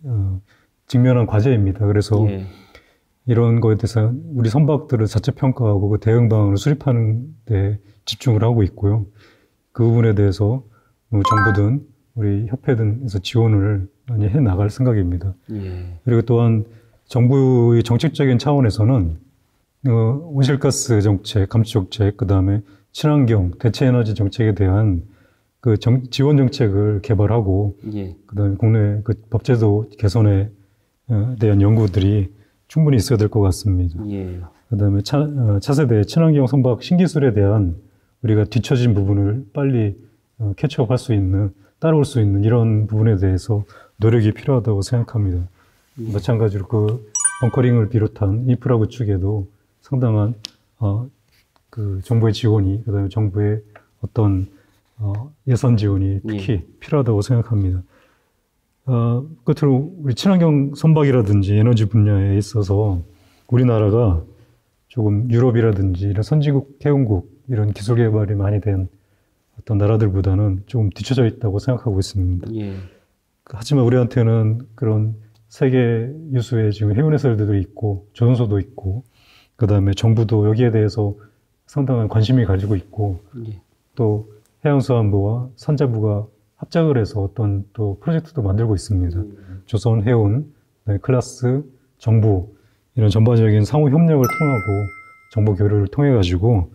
직면한 과제입니다. 그래서 예, 이런 거에 대해서 우리 선박들을 자체 평가하고 그 대응 방안을 수립하는 데 집중을 하고 있고요. 그 부분에 대해서 정부든 우리 협회든에서 지원을 많이 해 나갈 생각입니다. 예, 그리고 또한 정부의 정책적인 차원에서는 온실가스 정책, 감축 정책, 그 다음에 친환경, 대체에너지 정책에 대한 그 지원 정책을 개발하고, 예, 그 다음에 국내 그 법제도 개선에 대한 연구들이 충분히 있어야 될 것 같습니다. 예, 그 다음에 차세대 친환경 선박 신기술에 대한 우리가 뒤처진 부분을 빨리 캐치업할 수 있는, 따라올 수 있는 이런 부분에 대해서 노력이 필요하다고 생각합니다. 마찬가지로 그 벙커링을 비롯한 인프라 구축에도 상당한 그 정부의 지원이, 그다음에 정부의 어떤 예산 지원이 특히 필요하다고 생각합니다. 끝으로 우리 친환경 선박이라든지 에너지 분야에 있어서 우리나라가 조금 유럽이라든지 이런 선진국, 해운국 이런 기술 개발이 많이 된 어떤 나라들보다는 조금 뒤쳐져 있다고 생각하고 있습니다. 예, 하지만 우리한테는 그런 세계 유수의 지금 해운회사들도 있고 조선소도 있고, 그 다음에 정부도 여기에 대해서 상당한 관심이 가지고 있고, 예, 또 해양수산부와 산자부가 합작을 해서 어떤 또 프로젝트도 만들고 있습니다. 조선 해운, 그다음에 클라스, 정부 이런 전반적인 상호 협력을 통하고 정보 교류를 통해 가지고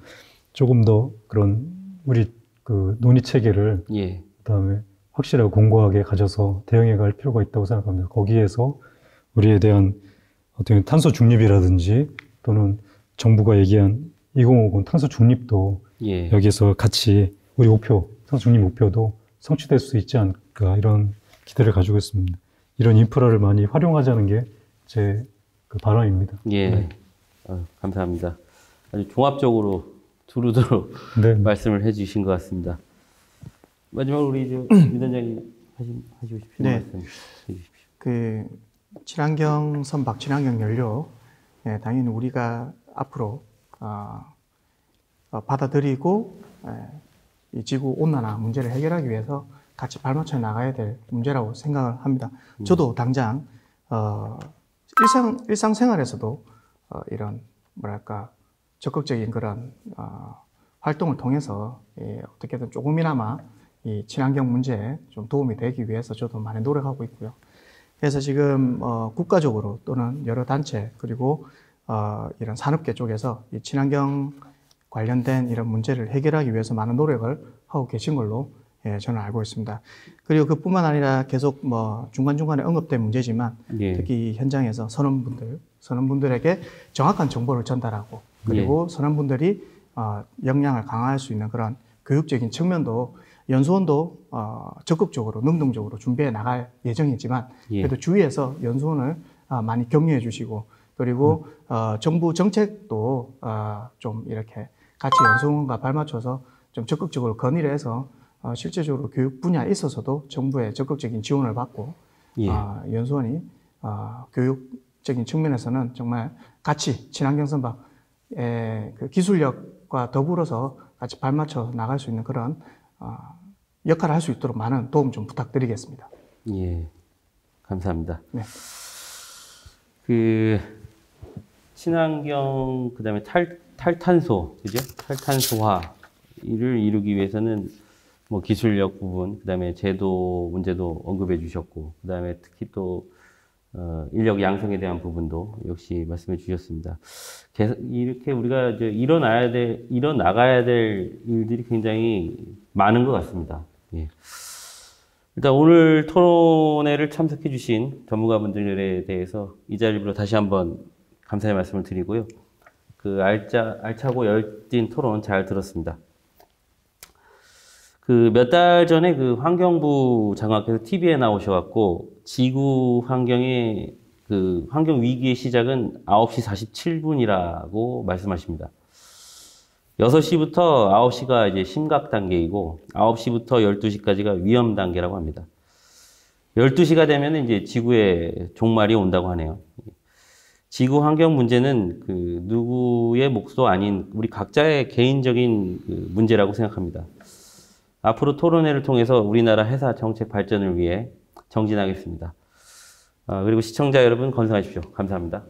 조금 더 그런 우리 그 논의 체계를 예, 그다음에 확실하고 공고하게 가져서 대응해 갈 필요가 있다고 생각합니다. 거기에서 우리에 대한 어떤 탄소 중립이라든지 또는 정부가 얘기한 2050 탄소 중립도 예, 여기에서 같이 우리 목표, 탄소 중립 목표도 성취될 수 있지 않을까, 이런 기대를 가지고 있습니다. 이런 인프라를 많이 활용하자는 게 제 그 바람입니다. 예. 네. 감사합니다. 아주 종합적으로 두루두루 네. 말씀을 해주신 것 같습니다. 마지막으로 우리 유 단장님 하시고 싶은 네. 말씀 해주십시오. 그 친환경 선박, 친환경 연료, 예, 당연히 우리가 앞으로 받아들이고 이 지구 온난화 문제를 해결하기 위해서 같이 발맞춰 나가야 될 문제라고 생각을 합니다. 저도 당장 일상생활에서도 이런 뭐랄까 적극적인 그런 활동을 통해서 어떻게든 조금이나마 이 친환경 문제에 좀 도움이 되기 위해서 저도 많이 노력하고 있고요. 그래서 지금 국가적으로 또는 여러 단체 그리고 이런 산업계 쪽에서 이 친환경 관련된 이런 문제를 해결하기 위해서 많은 노력을 하고 계신 걸로 저는 알고 있습니다. 그리고 그뿐만 아니라 계속 뭐 중간중간에 언급된 문제지만 예. 특히 현장에서 선원분들에게 정확한 정보를 전달하고 그리고 선원분들이 역량을 강화할 수 있는 그런 교육적인 측면도 연수원도 적극적으로 능동적으로 준비해 나갈 예정이지만 그래도 주위에서 연수원을 많이 격려해 주시고 그리고 정부 정책도 좀 이렇게 같이 연수원과 발맞춰서 좀 적극적으로 건의를 해서 실제적으로 교육 분야에 있어서도 정부의 적극적인 지원을 받고 연수원이 교육적인 측면에서는 정말 같이 친환경 선박의 그 기술력과 더불어서 같이 발맞춰 나갈 수 있는 그런 역할을 할 수 있도록 많은 도움 좀 부탁드리겠습니다. 예, 감사합니다. 네. 그 친환경 그다음에 탈탄소 그죠? 탈탄소화를 이루기 위해서는 뭐 기술력 부분, 그다음에 제도 문제도 언급해 주셨고, 그다음에 특히 또 인력 양성에 대한 부분도 역시 말씀해 주셨습니다. 이렇게 우리가 이제 일어나가야 될 일들이 굉장히 많은 것 같습니다. 예. 일단 오늘 토론회를 참석해 주신 전문가분들에 대해서 이 자리로 다시 한번 감사의 말씀을 드리고요. 그 알차고 열띤 토론 잘 들었습니다. 그 몇 달 전에 그 환경부 장관께서 TV에 나오셔갖고 지구 환경의 그 환경 위기의 시작은 9시 47분이라고 말씀하십니다. 6시부터 9시가 이제 심각 단계이고 9시부터 12시까지가 위험 단계라고 합니다. 12시가 되면 이제 지구의 종말이 온다고 하네요. 지구 환경 문제는 그 누구의 몫도 아닌 우리 각자의 개인적인 그 문제라고 생각합니다. 앞으로 토론회를 통해서 우리나라 해사 정책 발전을 위해 정진하겠습니다. 그리고 시청자 여러분 건승하십시오. 감사합니다.